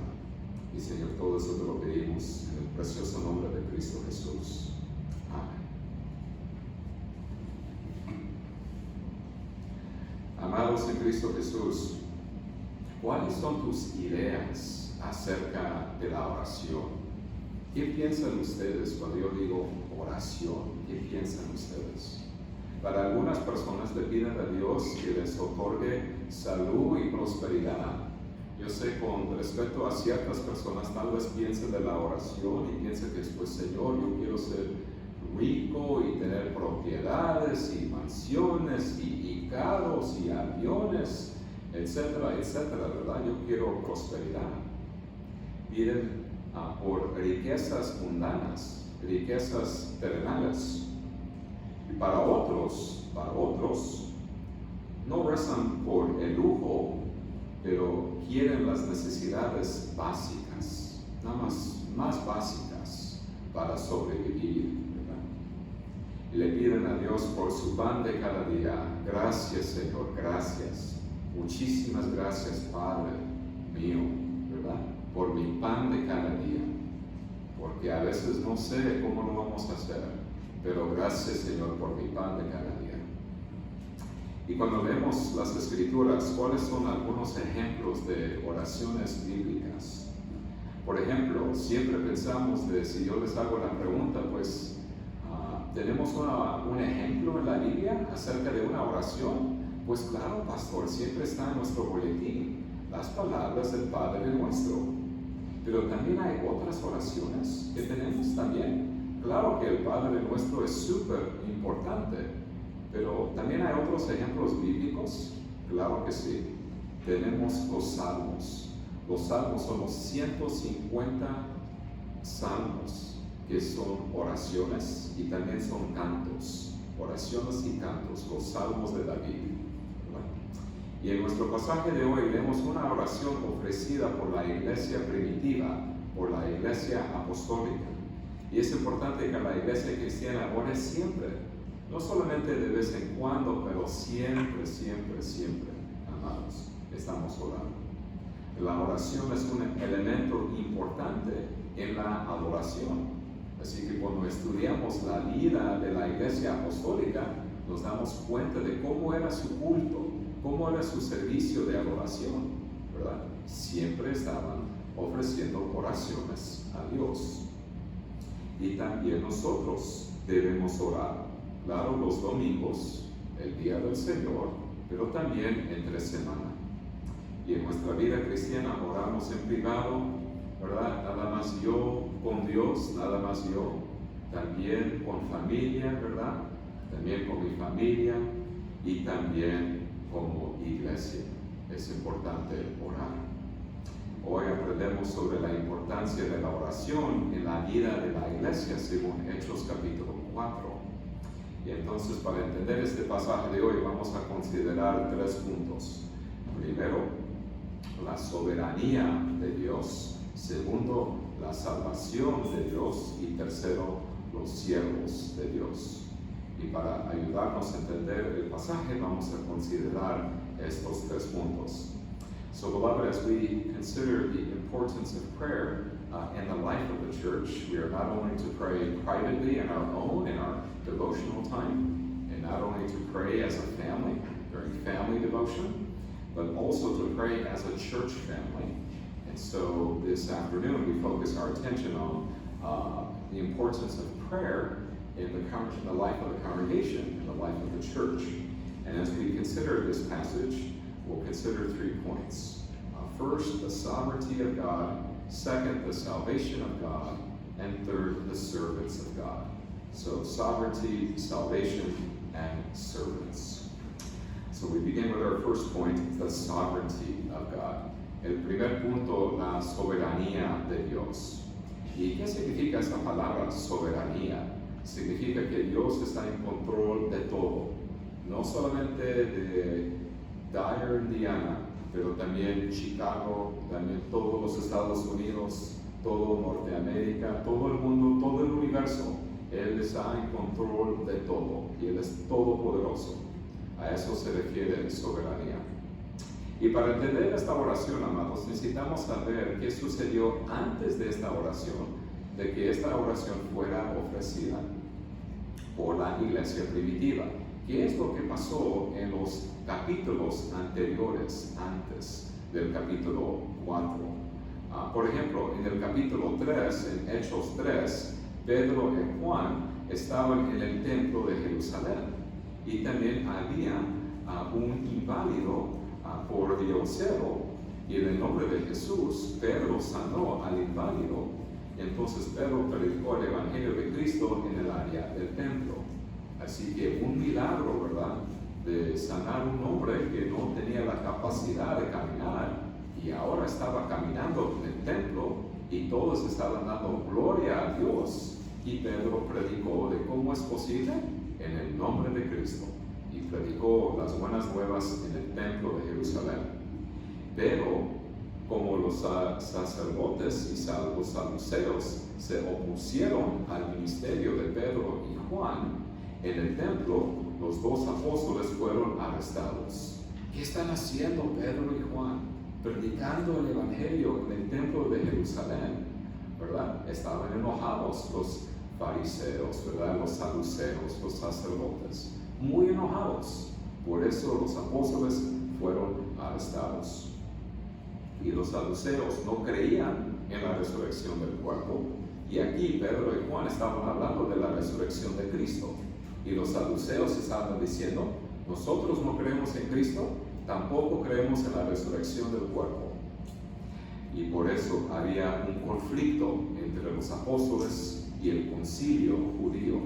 Y Señor, todo eso te lo pedimos en el precioso nombre de Cristo Jesús. Amén. Amados en Cristo Jesús, ¿cuáles son tus ideas acerca de la oración? ¿Qué piensan ustedes cuando yo digo oración? ¿Qué piensan ustedes? Para algunas personas le piden a Dios que les otorgue salud y prosperidad. Yo sé, con respecto a ciertas personas, tal vez piensen de la oración y piensen que pues, Señor, yo quiero ser rico y tener propiedades y mansiones y carros y aviones, etcétera, etcétera, ¿verdad? Yo quiero prosperidad. Piden por riquezas mundanas, riquezas terrenales. Y para otros, no rezan por el lujo, pero quieren las necesidades básicas, nada más básicas para sobrevivir, ¿verdad? Y le piden a Dios por su pan de cada día. Gracias, Señor, gracias. Muchísimas gracias, Padre mío, ¿verdad? Por mi pan de cada día. Porque a veces no sé cómo lo vamos a hacer, pero gracias, Señor, por mi pan de cada día. Y cuando leemos las Escrituras, ¿cuáles son algunos ejemplos de oraciones bíblicas? Por ejemplo, siempre pensamos de, si yo les hago la pregunta, pues, ¿tenemos un ejemplo en la Biblia acerca de una oración? Pues claro, pastor, siempre está en nuestro boletín, las palabras del Padre Nuestro. Pero también hay otras oraciones que tenemos también. Claro que el Padre Nuestro es súper importante, pero también hay otros ejemplos bíblicos. Claro que sí. Tenemos los salmos. Los salmos son los 150 salmos que son oraciones y también son cantos. Oraciones y cantos, los salmos de David. Y en nuestro pasaje de hoy vemos una oración ofrecida por la iglesia primitiva, por la iglesia apostólica. Y es importante que la iglesia cristiana ore siempre, no solamente de vez en cuando, pero siempre, siempre, siempre, amados, estamos orando. La oración es un elemento importante en la adoración. Así que cuando estudiamos la vida de la iglesia apostólica, nos damos cuenta de cómo era su culto, cómo era su servicio de adoración, ¿verdad? Siempre estaban ofreciendo oraciones a Dios. Y también nosotros debemos orar, claro, los domingos, el día del Señor, pero también entre semana. Y en nuestra vida cristiana oramos en privado, ¿verdad? Nada más yo con Dios, nada más yo, también con familia, ¿verdad? También con mi familia y también como iglesia. Es importante orar. Hoy aprendemos sobre la importancia de la oración en la vida de la iglesia según Hechos capítulo 4. Y entonces, para entender este pasaje de hoy, vamos a considerar 3 puntos. Primero, la soberanía de Dios. Segundo, la salvación de Dios. Y tercero, los siervos de Dios. Y para ayudarnos a entender el pasaje, vamos a considerar estos 3 puntos. So, beloved, as we consider the importance of prayer in the life of the church, we are not only to pray privately in our own, in our devotional time, and not only to pray as a family during family devotion, but also to pray as a church family. And so this afternoon we focus our attention on the importance of prayer in the life of the congregation, in the life of the church. And as we consider this passage, we'll consider 3 points. First, the sovereignty of God. Second, the salvation of God. And third, the servants of God. So, sovereignty, salvation, and servants. So we begin with our first point, the sovereignty of God. El primer punto, la soberanía de Dios. ¿Y qué significa esta palabra soberanía? Significa que Dios está en control de todo. No solamente de Dyer, Indiana, pero también Chicago, también todos los Estados Unidos, todo Norteamérica, todo el mundo, todo el universo. Él está en control de todo y Él es todopoderoso. A eso se refiere soberanía. Y para entender esta oración, amados, necesitamos saber qué sucedió antes de esta oración, de que esta oración fuera ofrecida por la iglesia primitiva. ¿Qué es lo que pasó en los capítulos anteriores, antes del capítulo 4? Por ejemplo, en el capítulo 3, en Hechos 3, Pedro y Juan estaban en el templo de Jerusalén y también había un inválido por diosero, y en el nombre de Jesús Pedro sanó al inválido. Entonces Pedro predicó el evangelio de Cristo en el área del templo. Así que un milagro, ¿verdad?, de sanar un hombre que no tenía la capacidad de caminar y ahora estaba caminando en el templo y todos estaban dando gloria a Dios. Y Pedro predicó de cómo es posible en el nombre de Cristo y predicó las buenas nuevas en el templo de Jerusalén. Pero como los sacerdotes y los saduceos se opusieron al ministerio de Pedro y Juan en el templo, los dos apóstoles fueron arrestados. ¿Qué están haciendo Pedro y Juan? Predicando el evangelio en el templo de Jerusalén, ¿verdad? Estaban enojados los fariseos, ¿verdad? Los saduceos, los sacerdotes, muy enojados. Por eso los apóstoles fueron arrestados. Y los saduceos no creían en la resurrección del cuerpo. Y aquí Pedro y Juan estaban hablando de la resurrección de Cristo. Y los saduceos estaban diciendo, nosotros no creemos en Cristo, tampoco creemos en la resurrección del cuerpo. Y por eso había un conflicto entre los apóstoles y el concilio judío.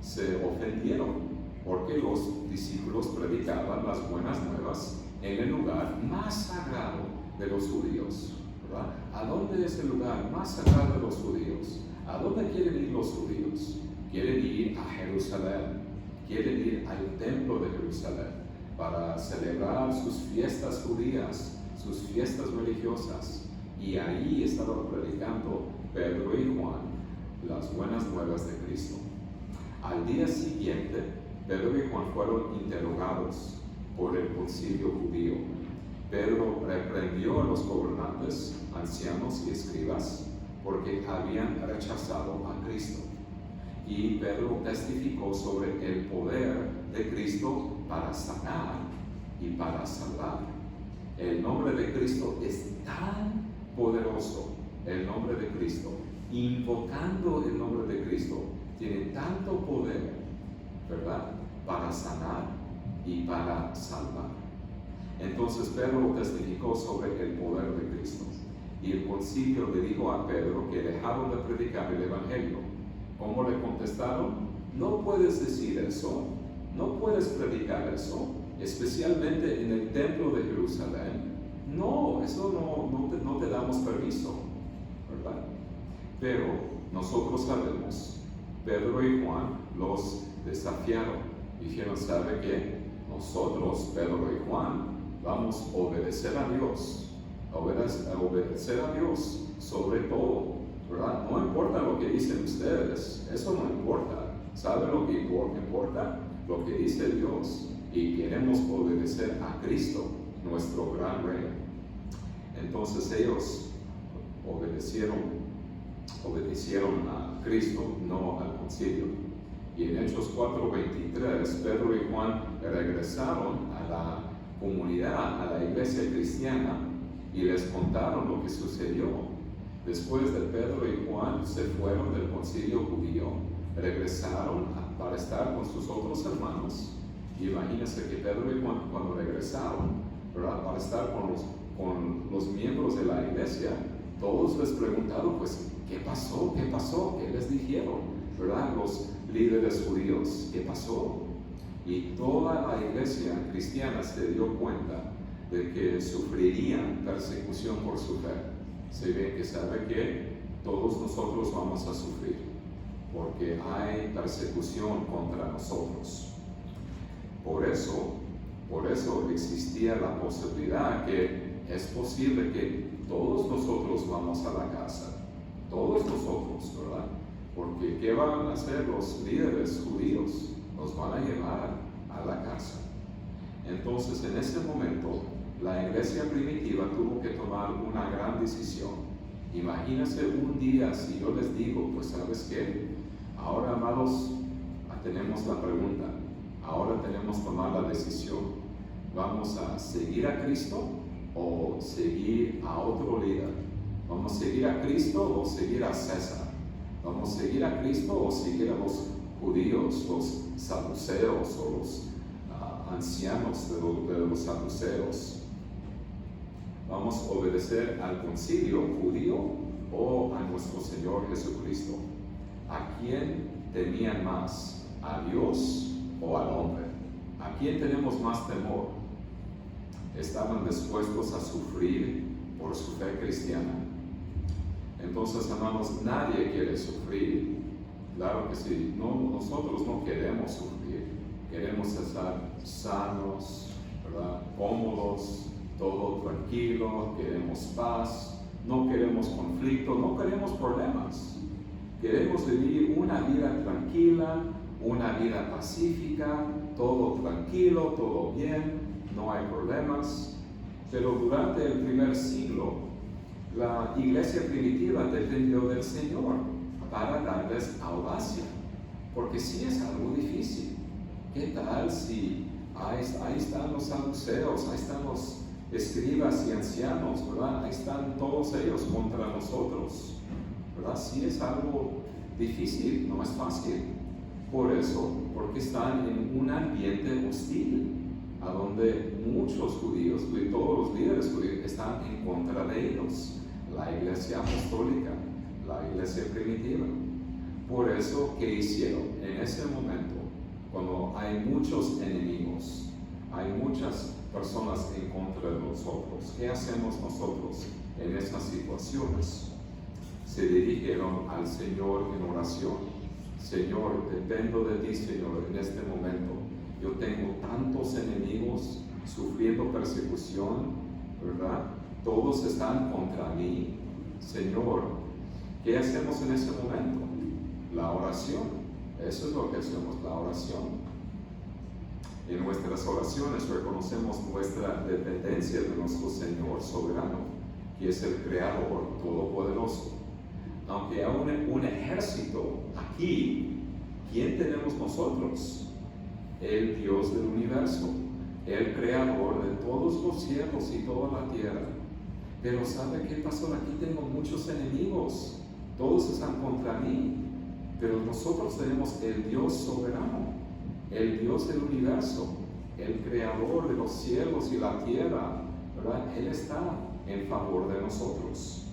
Se ofendieron porque los discípulos predicaban las buenas nuevas en el lugar más sagrado de los judíos, ¿verdad? ¿A dónde es el lugar más sagrado de los judíos? ¿A dónde quieren ir los judíos? Quieren ir a Jerusalén, quieren ir al templo de Jerusalén para celebrar sus fiestas judías, sus fiestas religiosas. Y ahí estaban predicando Pedro y Juan las buenas nuevas de Cristo. Al día siguiente, Pedro y Juan fueron interrogados por el concilio judío. Pedro reprendió a los gobernantes, ancianos y escribas porque habían rechazado a Cristo. Y Pedro testificó sobre el poder de Cristo para sanar y para salvar. El nombre de Cristo es tan poderoso, el nombre de Cristo, invocando el nombre de Cristo, tiene tanto poder, ¿verdad?, para sanar y para salvar. Entonces Pedro testificó sobre el poder de Cristo. Y el concilio le dijo a Pedro que dejaron de predicar el evangelio. ¿Cómo le contestaron? No puedes decir eso, no puedes predicar eso, especialmente en el templo de Jerusalén. No, eso no te damos permiso, ¿verdad? Pero nosotros sabemos, Pedro y Juan los desafiaron. Dijeron, ¿sabe qué? Nosotros, Pedro y Juan, vamos a obedecer a Dios, obedecer a Dios sobre todo, ¿verdad? No importa lo que dicen ustedes, eso no importa. ¿Saben lo que importa? Lo que dice Dios. Y queremos obedecer a Cristo, nuestro gran rey. Entonces ellos obedecieron a Cristo, no al concilio. Y en Hechos 4:23, Pedro y Juan regresaron a la comunidad, a la iglesia cristiana, y les contaron lo que sucedió. Después de Pedro y Juan se fueron del concilio judío, regresaron para estar con sus otros hermanos. Y imagínense que Pedro y Juan, cuando regresaron, ¿verdad?, para estar con los miembros de la iglesia, todos les preguntaron, pues, ¿qué pasó? ¿Qué pasó? ¿Qué les dijeron? ¿Verdad? Los líderes judíos, ¿qué pasó? Y toda la iglesia cristiana se dio cuenta de que sufrirían persecución por su fe. Se ve que sabe que todos nosotros vamos a sufrir, porque hay persecución contra nosotros. Por eso, Por eso existía la posibilidad que es posible que todos nosotros vamos a la casa, todos nosotros, ¿verdad? Porque ¿qué van a hacer los líderes judíos? Nos van a llevar a la casa. Entonces, en ese momento, la iglesia primitiva tuvo que tomar una gran decisión. Imagínense un día si yo les digo, pues ¿sabes qué? Ahora, amados, tenemos la pregunta, ahora tenemos que tomar la decisión. ¿Vamos a seguir a Cristo o seguir a otro líder? ¿Vamos a seguir a Cristo o seguir a César? ¿Vamos a seguir a Cristo o seguir a los judíos, los saduceos o los ancianos de los saduceos? ¿Vamos a obedecer al concilio judío o a nuestro Señor Jesucristo? ¿A quién temían más? ¿A Dios o al hombre? ¿A quién tenemos más temor? ¿Estaban dispuestos a sufrir por su fe cristiana? Entonces, amados, nadie quiere sufrir. Claro que sí, nosotros no queremos sufrir. Queremos estar sanos, ¿verdad? Cómodos, todo tranquilo, queremos paz, no queremos conflicto, no queremos problemas. Queremos vivir una vida tranquila, una vida pacífica, todo tranquilo, todo bien, no hay problemas. Pero durante el primer siglo, la iglesia primitiva dependió del Señor para darles audacia, porque sí es algo difícil. ¿Qué tal si ahí están los saduceos, ahí están los escribas y ancianos, ¿verdad? Ahí están todos ellos contra nosotros, ¿verdad? Sí es algo difícil, no es fácil. Por eso, porque están en un ambiente hostil, a donde muchos judíos y todos los líderes judíos están en contra de ellos, la iglesia apostólica, la iglesia primitiva. Por eso, ¿qué hicieron? En ese momento, cuando hay muchos enemigos, hay muchas personas en contra de nosotros, ¿qué hacemos nosotros en esas situaciones? Se dirigieron al Señor en oración. Señor, dependo de ti, Señor, en este momento. Yo tengo tantos enemigos sufriendo persecución, ¿verdad? Todos están contra mí. Señor, ¿qué hacemos en ese momento? La oración. Eso es lo que hacemos, la oración. En nuestras oraciones reconocemos nuestra dependencia de nuestro Señor soberano, que es el Creador todopoderoso. Aunque hay un ejército aquí, ¿quién tenemos nosotros? El Dios del universo, el Creador de todos los cielos y toda la tierra. Pero ¿sabe qué pasó? Aquí tengo muchos enemigos, todos están contra mí. Pero nosotros tenemos el Dios soberano, el Dios del universo, el Creador de los cielos y la tierra, ¿verdad? Él está en favor de nosotros.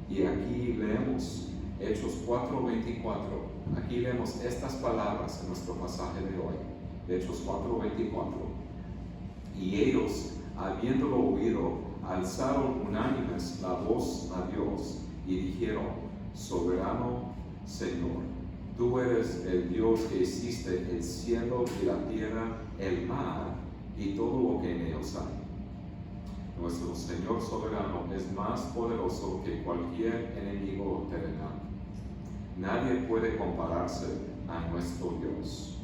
Y aquí leemos Hechos 4:24. Aquí leemos estas palabras en nuestro pasaje de hoy. Hechos 4:24. Y ellos, habiéndolo oído, alzaron unánimes la voz a Dios y dijeron: Soberano Señor, tú eres el Dios que hiciste el cielo y la tierra, el mar y todo lo que en ellos hay. Nuestro Señor soberano es más poderoso que cualquier enemigo terrenal. Nadie puede compararse a nuestro Dios.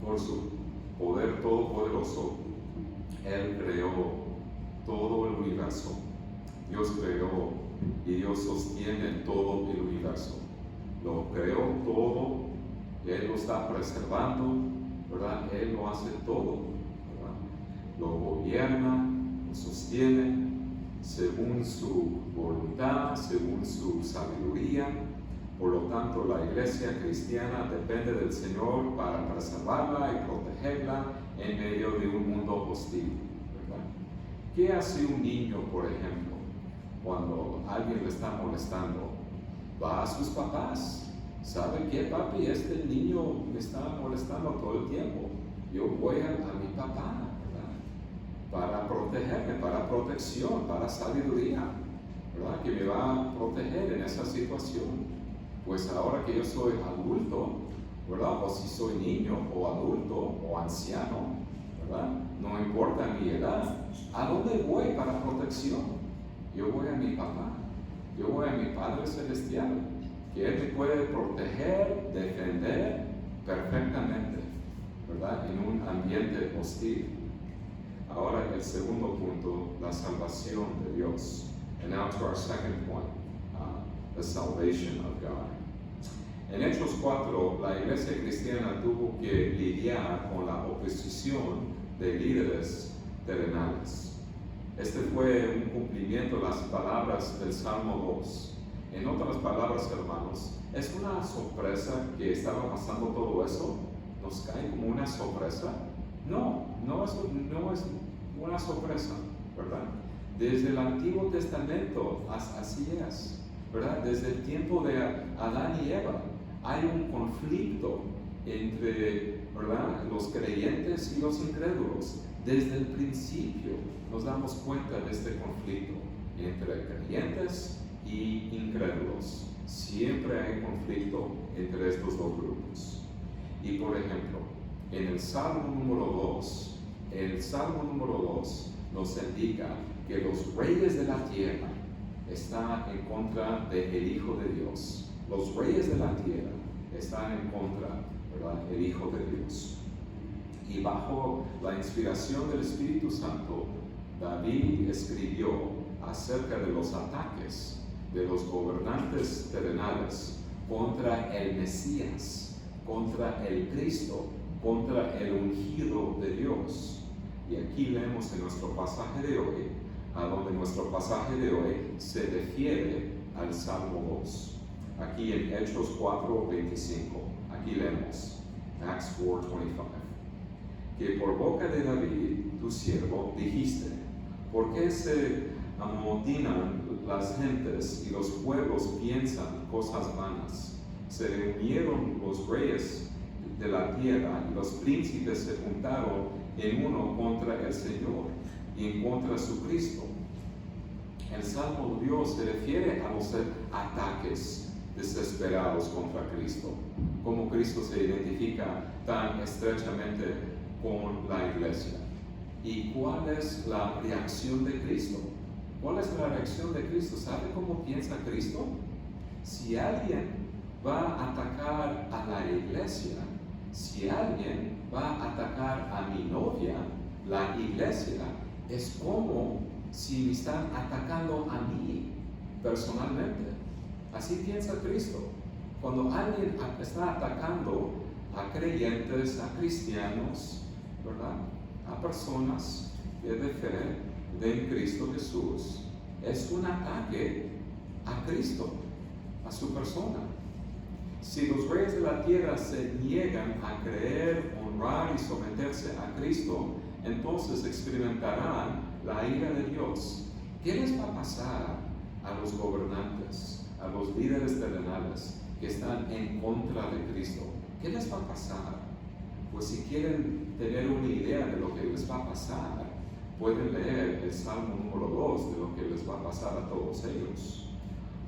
Por su poder todopoderoso, Él creó todo el universo. Dios creó y Dios sostiene todo el universo. Lo creó todo, Él lo está preservando, ¿verdad? Él lo hace todo, ¿verdad? Lo gobierna, lo sostiene según su voluntad, según su sabiduría. Por lo tanto, la iglesia cristiana depende del Señor para preservarla y protegerla en medio de un mundo hostil, ¿verdad? ¿Qué hace un niño, por ejemplo, cuando alguien le está molestando? Va a sus papás. ¿Sabe qué, papi? Este niño me está molestando todo el tiempo. Yo voy a mi papá, ¿verdad? Para protegerme, para protección, para sabiduría, ¿verdad? Que me va a proteger en esa situación. Pues ahora que yo soy adulto, ¿verdad? O si soy niño o adulto o anciano, ¿verdad? importa mi edad, ¿a dónde voy para protección? Yo voy a mi papá, yo voy a mi Padre Celestial, que Él me puede proteger, defender perfectamente, ¿verdad? En un ambiente hostil. Ahora el segundo punto, la salvación de Dios. And now to our second point, the salvation of God. En Hechos 4, la iglesia cristiana tuvo que lidiar con la oposición de líderes terrenales. Este fue un cumplimiento de las palabras del Salmo 2. En otras palabras, hermanos, ¿es una sorpresa que estaba pasando todo eso? ¿Nos cae como una sorpresa? No es una sorpresa, ¿verdad? Desde el Antiguo Testamento así es, ¿verdad? Desde el tiempo de Adán y Eva hay un conflicto entre, ¿verdad?, los creyentes y los incrédulos. Desde el principio nos damos cuenta de este conflicto entre creyentes y incrédulos. Siempre hay conflicto entre estos dos grupos. Y por ejemplo, en el Salmo número 2, nos indica que los reyes de la tierra están en contra del Hijo de Dios. Los reyes de la tierra están en contra, ¿verdad?, del Hijo de Dios. Y bajo la inspiración del Espíritu Santo, David escribió acerca de los ataques de los gobernantes terrenales contra el Mesías, contra el Cristo, contra el ungido de Dios. Y aquí leemos en nuestro pasaje de hoy, a donde nuestro pasaje de hoy se refiere al Salmo 2. Aquí en Hechos 4:25, aquí leemos, Acts 4:25, que por boca de David, tu siervo, dijiste, ¿por qué se amotinan las gentes y los pueblos piensan cosas vanas? Se reunieron los reyes de la tierra y los príncipes se juntaron en uno contra el Señor y en contra de su Cristo. El Salmo de Dios se refiere a los ataques desesperados contra Cristo, como Cristo se identifica tan estrechamente con la iglesia. ¿Y cuál es la reacción de Cristo? ¿Cuál es la reacción de Cristo? ¿Sabe cómo piensa Cristo? Si alguien va a atacar a la iglesia, si alguien va a atacar a mi novia, la iglesia, es como si me están atacando a mí personalmente. Así piensa Cristo. Cuando alguien está atacando a creyentes, a cristianos, ¿verdad?, a personas de fe de Cristo Jesús, es un ataque a Cristo, a su persona. Si los reyes de la tierra se niegan a creer, honrar y someterse a Cristo, entonces experimentarán la ira de Dios. ¿Qué les va a pasar a los gobernantes, a los líderes terrenales que están en contra de Cristo? ¿Qué les va a pasar? Pues si quieren tener una idea de lo que les va a pasar, pueden leer el Salmo número 2 de lo que les va a pasar a todos ellos.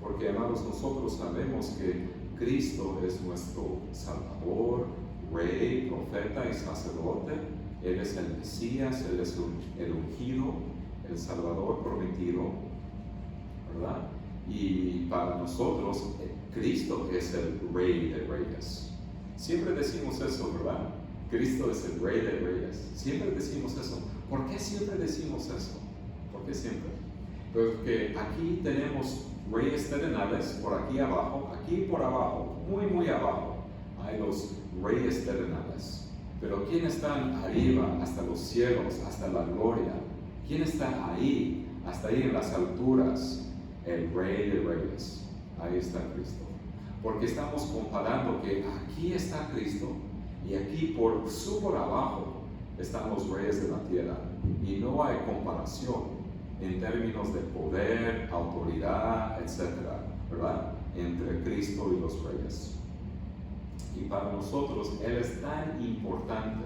Porque, hermanos, nosotros sabemos que Cristo es nuestro Salvador, Rey, Profeta y Sacerdote. Él es el Mesías, Él es el ungido, el Salvador prometido, ¿verdad? Y para nosotros, Cristo es el Rey de Reyes. Siempre decimos eso, ¿verdad? Cristo es el Rey de Reyes. Siempre decimos eso. ¿Por qué siempre decimos eso? ¿Por qué siempre? Porque aquí tenemos reyes terrenales por aquí abajo, aquí por abajo, muy abajo, hay los reyes terrenales. Pero ¿quién está arriba, hasta los cielos, hasta la gloria? ¿Quién está ahí, hasta ahí en las alturas? El Rey de Reyes. Ahí está Cristo. Porque estamos comparando que aquí está Cristo y aquí por abajo están los reyes de la tierra. Y no hay comparación en términos de poder, autoridad, etcétera, ¿verdad?, entre Cristo y los reyes. Y para nosotros Él es tan importante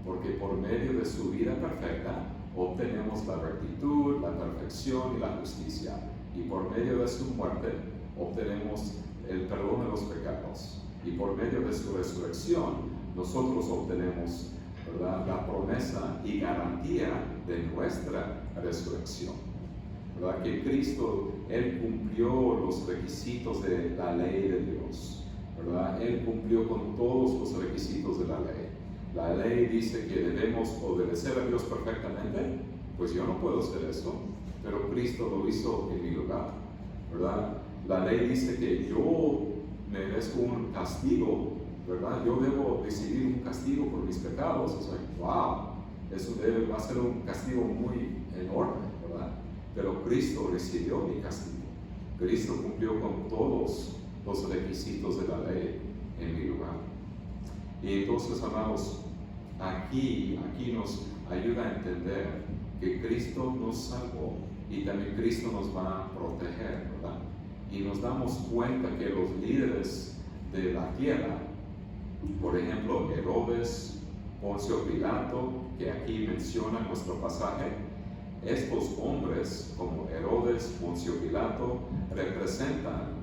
porque por medio de su vida perfecta obtenemos la rectitud, la perfección y la justicia. Y por medio de su muerte obtenemos el perdón de los pecados. Y por medio de su resurrección nosotros obtenemos ¿verdad? La promesa y garantía de nuestra resurrección, ¿verdad? Que Cristo, Él cumplió los requisitos de la ley de Dios, ¿verdad? Él cumplió con todos los requisitos de la ley. La ley dice que debemos obedecer a Dios perfectamente, pues yo no puedo hacer eso, pero Cristo lo hizo en mi lugar, ¿verdad? La ley dice que yo merezco un castigo, ¿verdad? Yo debo recibir un castigo por mis pecados. O sea, wow, eso va a ser un castigo muy enorme, ¿verdad? Pero Cristo recibió mi castigo. Cristo cumplió con todos los requisitos de la ley en mi lugar. Y entonces, amados, aquí nos ayuda a entender que Cristo nos salvó y también Cristo nos va a proteger, ¿verdad? Y nos damos cuenta que los líderes de la tierra, por ejemplo, Herodes, Poncio Pilato, que aquí menciona nuestro pasaje, estos hombres como Herodes, Poncio Pilato, representan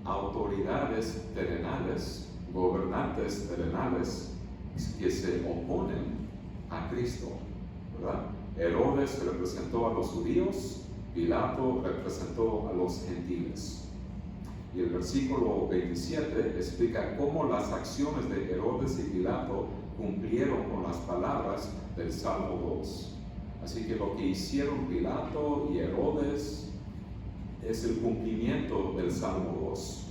autoridades terrenales, gobernantes terrenales que se oponen a Cristo, ¿verdad? Herodes representó a los judíos, Pilato representó a los gentiles. Y el versículo 27 explica cómo las acciones de Herodes y Pilato cumplieron con las palabras del Salmo 2. Así que lo que hicieron Pilato y Herodes es el cumplimiento del Salmo 2.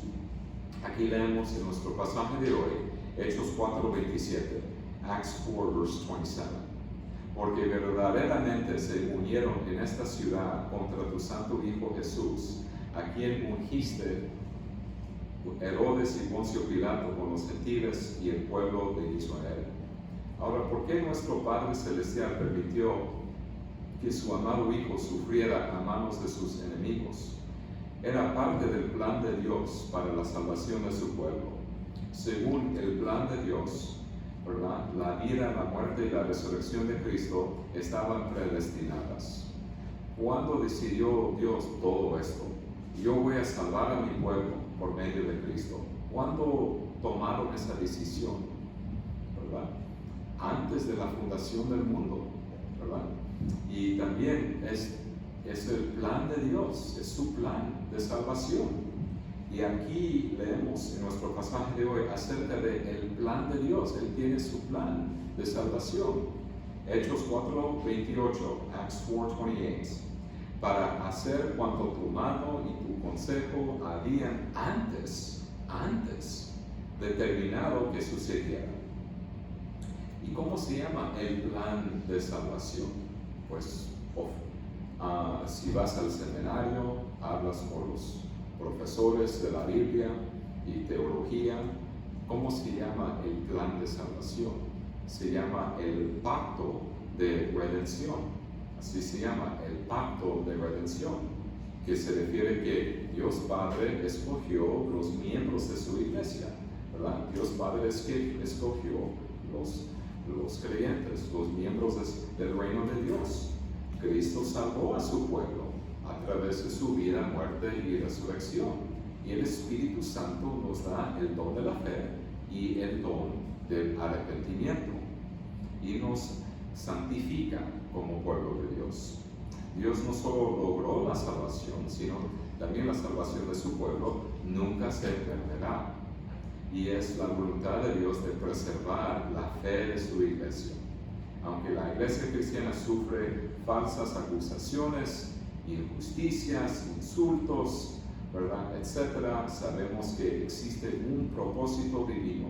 Aquí leemos en nuestro pasaje de hoy, Hechos 4:27, Acts 4, verse 27. Porque verdaderamente se unieron en esta ciudad contra tu santo Hijo Jesús, a quien ungiste Herodes y Poncio Pilato con los gentiles y el pueblo de Israel. Ahora, ¿por qué nuestro Padre Celestial permitió que su amado Hijo sufriera a manos de sus enemigos? Era parte del plan de Dios para la salvación de su pueblo. Según el plan de Dios, ¿verdad? La vida, la muerte y la resurrección de Cristo estaban predestinadas. ¿Cuándo decidió Dios todo esto? Yo voy a salvar a mi pueblo por medio de Cristo. ¿Cuándo tomaron esa decisión? ¿Verdad? Antes de la fundación del mundo, ¿verdad? Y también es el plan de Dios, es su plan de salvación. Y aquí leemos en nuestro pasaje de hoy acerca del plan de Dios. Él tiene su plan de salvación. Hechos 4:28, Acts 4:28. Para hacer cuanto tu mano y tu consejo habían antes determinado que sucediera. ¿Y cómo se llama el plan de salvación? Pues, si vas al seminario, hablas con los profesores de la Biblia y teología, ¿cómo se llama el plan de salvación? Se llama el pacto de redención. Así se llama, el pacto de redención, que se refiere que Dios Padre escogió los miembros de su iglesia, ¿verdad? Dios Padre escogió los creyentes, los miembros del reino de Dios. Cristo salvó a su pueblo a través de su vida, muerte y resurrección. Y el Espíritu Santo nos da el don de la fe y el don del arrepentimiento. Y nos santifica como pueblo de Dios. Dios no solo logró la salvación, sino también la salvación de su pueblo nunca se perderá. Y es la voluntad de Dios de preservar la fe de su iglesia. Aunque la iglesia cristiana sufre falsas acusaciones, injusticias, insultos, ¿verdad?, etcétera, sabemos que existe un propósito divino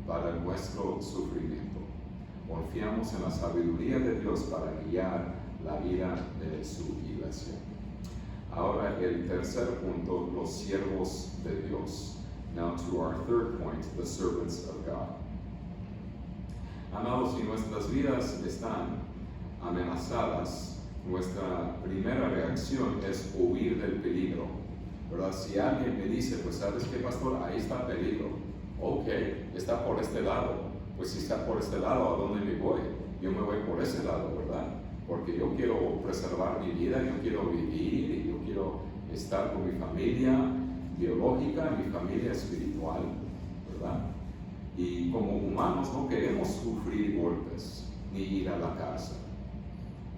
para nuestro sufrimiento. Confiamos en la sabiduría de Dios para guiar la vida de su iglesia. Ahora el tercer punto, los siervos de Dios. Now to our third point, the servants of God. Amados, si nuestras vidas están amenazadas, nuestra primera reacción es huir del peligro, ¿verdad? Si alguien me dice, pues ¿sabes qué, pastor? Ahí está peligro. Ok, está por este lado. Pues si está por este lado, ¿a dónde me voy? Yo me voy por ese lado, ¿verdad? Porque yo quiero preservar mi vida, yo quiero vivir, y yo quiero estar con mi familia biológica, mi familia espiritual, ¿verdad? Y como humanos no queremos sufrir golpes, ni ir a la cárcel.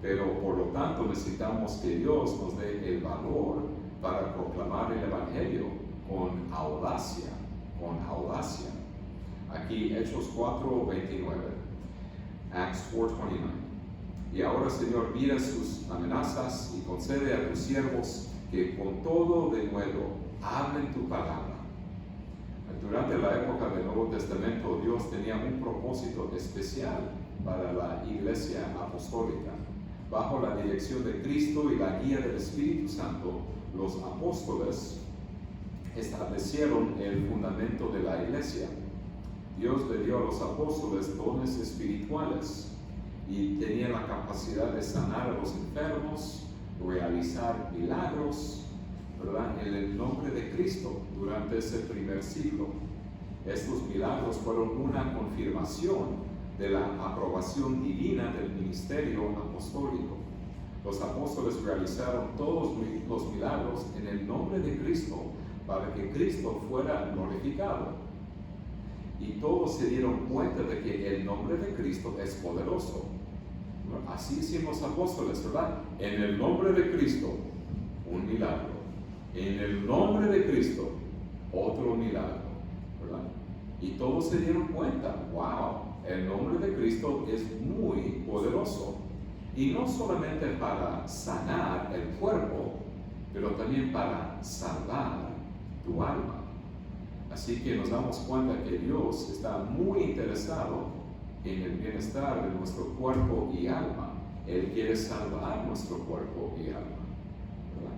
Pero por lo tanto necesitamos que Dios nos dé el valor para proclamar el Evangelio con audacia, con audacia. Aquí Hechos 4:29, Acts 4:29. Y ahora, Señor, mira sus amenazas y concede a tus siervos que con todo denuedo hablen tu palabra. Durante la época del Nuevo Testamento, Dios tenía un propósito especial para la Iglesia Apostólica. Bajo la dirección de Cristo y la guía del Espíritu Santo, los apóstoles establecieron el fundamento de la Iglesia. Dios le dio a los apóstoles dones espirituales y tenían la capacidad de sanar a los enfermos, realizar milagros, ¿verdad?, en el nombre de Cristo durante ese primer siglo. Estos milagros fueron una confirmación de la aprobación divina del ministerio apostólico. Los apóstoles realizaron todos los milagros en el nombre de Cristo para que Cristo fuera glorificado. Y todos se dieron cuenta de que el nombre de Cristo es poderoso. Así hicimos los apóstoles, ¿verdad? En el nombre de Cristo, un milagro. En el nombre de Cristo, otro milagro, ¿verdad? Y todos se dieron cuenta, wow, el nombre de Cristo es muy poderoso. Y no solamente para sanar el cuerpo, pero también para salvar tu alma. Así que nos damos cuenta que Dios está muy interesado en el bienestar de nuestro cuerpo y alma. Él quiere salvar nuestro cuerpo y alma, ¿verdad?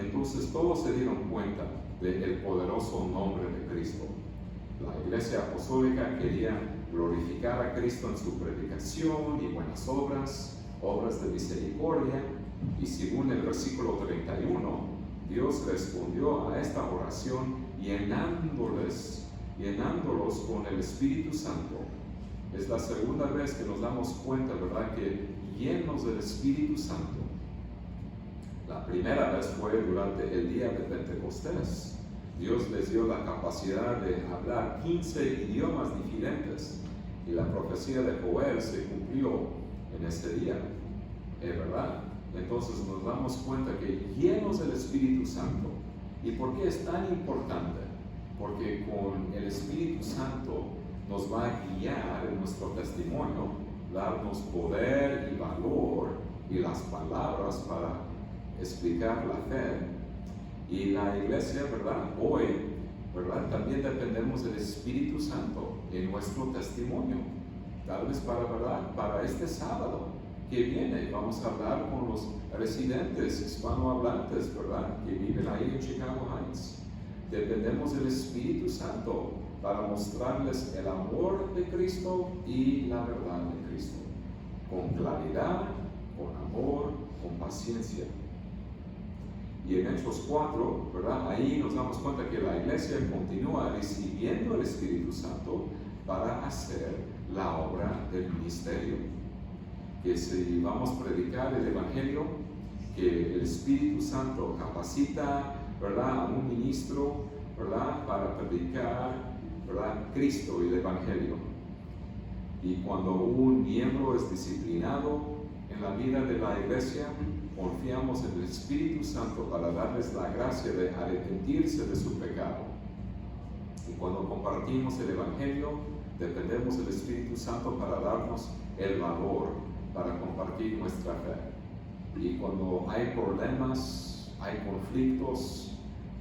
Entonces todos se dieron cuenta del poderoso nombre de Cristo. La Iglesia Apostólica quería glorificar a Cristo en su predicación y buenas obras, obras de misericordia, y según el versículo 31, Dios respondió a esta oración llenándolos con el Espíritu Santo. Es la segunda vez que nos damos cuenta, ¿verdad?, que llenos del Espíritu Santo. La primera vez fue durante el día de Pentecostés. Dios les dio la capacidad de hablar 15 idiomas diferentes y la profecía de Joel se cumplió en ese día, ¿verdad? Entonces nos damos cuenta que llenos del Espíritu Santo. ¿Y por qué es tan importante? Porque con el Espíritu Santo nos va a guiar en nuestro testimonio, darnos poder y valor y las palabras para explicar la fe. Y la iglesia, ¿verdad?, hoy, ¿verdad?, también dependemos del Espíritu Santo en nuestro testimonio. Tal vez para este sábado que viene vamos a hablar con los residentes hispanohablantes, ¿verdad?, que viven ahí en Chicago Heights. Dependemos del Espíritu Santo para mostrarles el amor de Cristo y la verdad de Cristo, con claridad, con amor, con paciencia. Y en Hechos 4, ¿verdad?, ahí nos damos cuenta que la iglesia continúa recibiendo el Espíritu Santo para hacer la obra del ministerio. Que si vamos a predicar el Evangelio, que el Espíritu Santo capacita, ¿verdad?, a un ministro, ¿verdad?, para predicar, ¿verdad?, Cristo y el Evangelio. Y cuando un miembro es disciplinado en la vida de la iglesia, confiamos en el Espíritu Santo para darles la gracia de arrepentirse de su pecado. Y cuando compartimos el Evangelio, dependemos del Espíritu Santo para darnos el valor para compartir nuestra fe. Y cuando hay problemas, hay conflictos,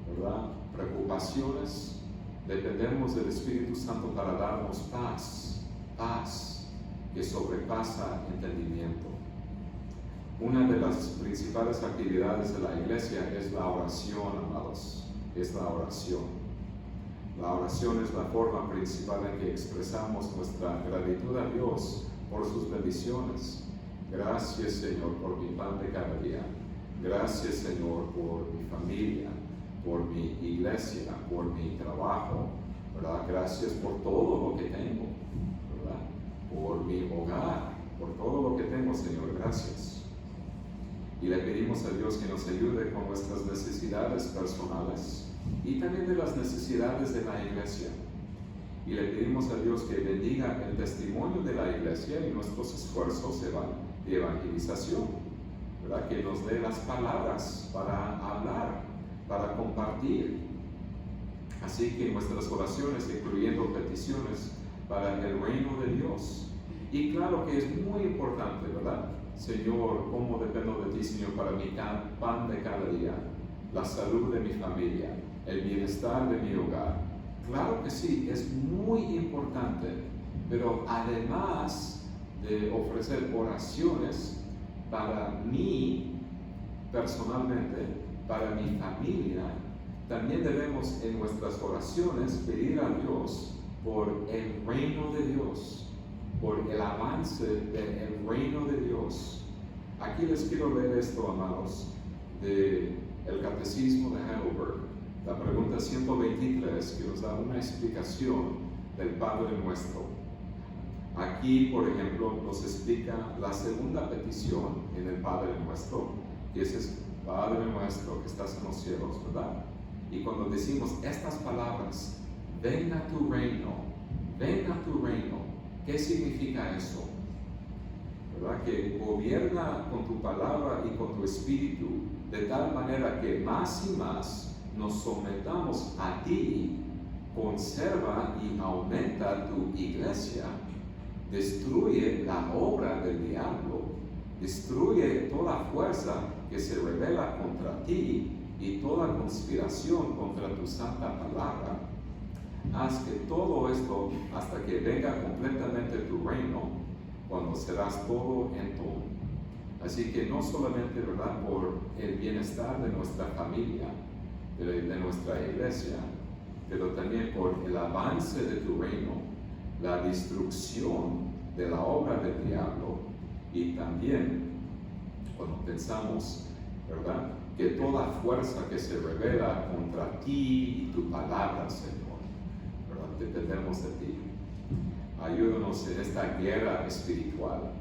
¿verdad?, preocupaciones, dependemos del Espíritu Santo para darnos paz que sobrepasa entendimiento. Una de las principales actividades de la iglesia es la oración, amados, es la oración. La oración es la forma principal en que expresamos nuestra gratitud a Dios por sus bendiciones. Gracias, Señor, por mi pan de cada día. Gracias, Señor, por mi familia, por mi iglesia, por mi trabajo, ¿verdad? Gracias por todo lo que tengo, ¿verdad? Por mi hogar, por todo lo que tengo, Señor, gracias. Y le pedimos a Dios que nos ayude con nuestras necesidades personales y también de las necesidades de la iglesia. y le pedimos a Dios que bendiga el testimonio de la iglesia y nuestros esfuerzos de evangelización, ¿verdad? Que nos dé las palabras para hablar, para compartir. Así que nuestras oraciones, incluyendo peticiones para el reino de Dios. Y claro que es muy importante, ¿verdad? Señor, ¿cómo dependo de ti, Señor, para mi pan de cada día? La salud de mi familia, el bienestar de mi hogar. Claro que sí, es muy importante, pero además de ofrecer oraciones para mí personalmente, para mi familia, también debemos en nuestras oraciones pedir a Dios por el reino de Dios, por el avance del reino de Dios. Aquí les quiero leer esto, amados, del Catecismo de Heidelberg, la pregunta 123, que nos da una explicación del Padre Nuestro. Aquí, por ejemplo, nos explica la segunda petición en el Padre Nuestro, que es Padre Nuestro que estás en los cielos, ¿verdad? Y cuando decimos estas palabras, venga tu reino, ¿qué significa eso? ¿Verdad? Que gobierna con tu palabra y con tu espíritu, de tal manera que más y más nos sometamos a ti, conserva y aumenta tu iglesia, destruye la obra del diablo, destruye toda fuerza que se revela contra ti y toda conspiración contra tu santa palabra. Haz que todo esto hasta que venga completamente tu reino, cuando serás todo en todo. Así que no solamente, ¿verdad?, por el bienestar de nuestra familia, de nuestra iglesia, pero también por el avance de tu reino, la destrucción de la obra del diablo, y también cuando pensamos, ¿verdad?, que toda fuerza que se revela contra ti y tu palabra, Señor, ¿verdad?, dependemos de ti. Ayúdanos en esta guerra espiritual.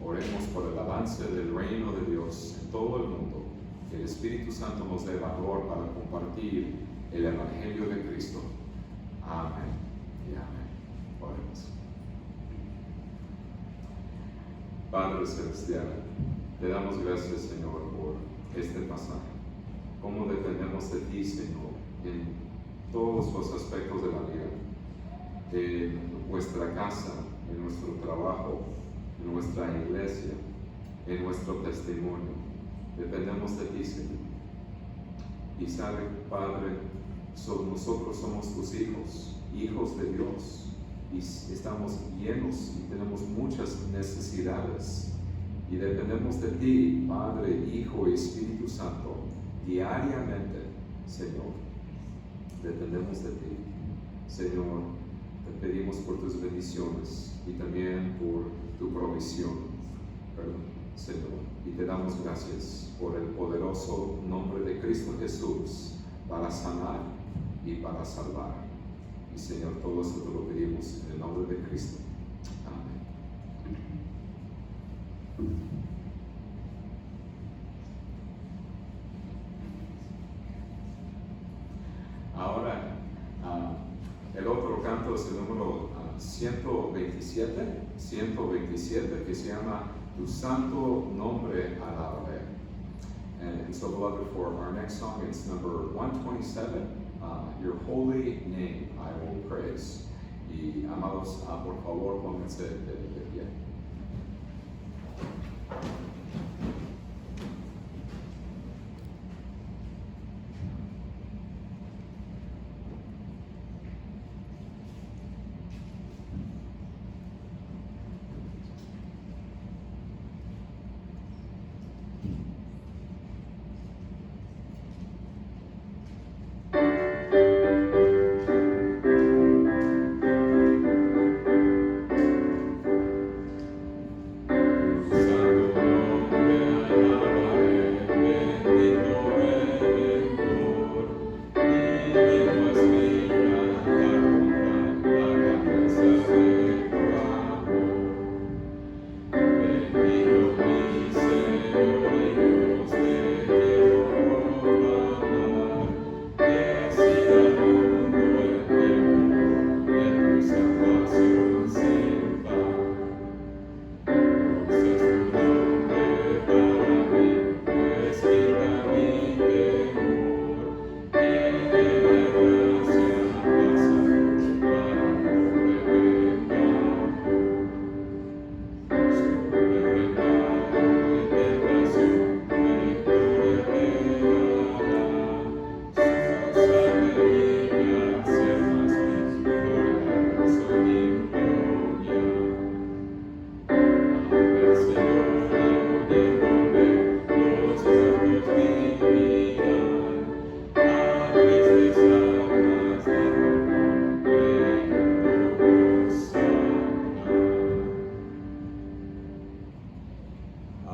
Oremos por el avance del reino de Dios en todo el mundo. Que el Espíritu Santo nos dé valor para compartir el Evangelio de Cristo. Amén y amén. Oremos. Padre Celestial, te damos gracias, Señor, por este pasaje. Cómo dependemos de ti, Señor, en todos los aspectos de la vida. En nuestra casa, en nuestro trabajo, en nuestra iglesia, en nuestro testimonio. Dependemos de ti, Señor. Y sabe, Padre, nosotros somos tus hijos, hijos de Dios, y estamos llenos y tenemos muchas necesidades. Y dependemos de ti, Padre, Hijo y Espíritu Santo, diariamente, Señor. Dependemos de ti, Señor. Te pedimos por tus bendiciones y también por tu provisión, Señor. Y te damos gracias por el poderoso nombre de Cristo Jesús para sanar y para salvar. Y Señor, todo esto te lo pedimos en el nombre de Cristo. Amén. Ahora, el otro canto es el número 127, que se llama Tu Santo Nombre Alabaré. And so, beloved, for our next song, it's number 127, Your Holy Name I Will Praise. Y amados, por favor, pónganse de pie.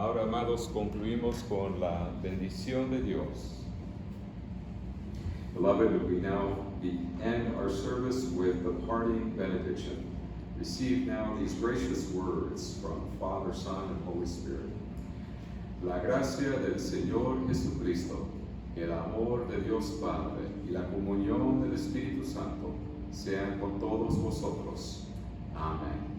Ahora, amados, concluimos con la bendición de Dios. Beloved, we now end our service with the parting benediction. Receive now these gracious words from Father, Son, and Holy Spirit. La gracia del Señor Jesucristo, el amor de Dios Padre y la comunión del Espíritu Santo sean con todos vosotros. Amén.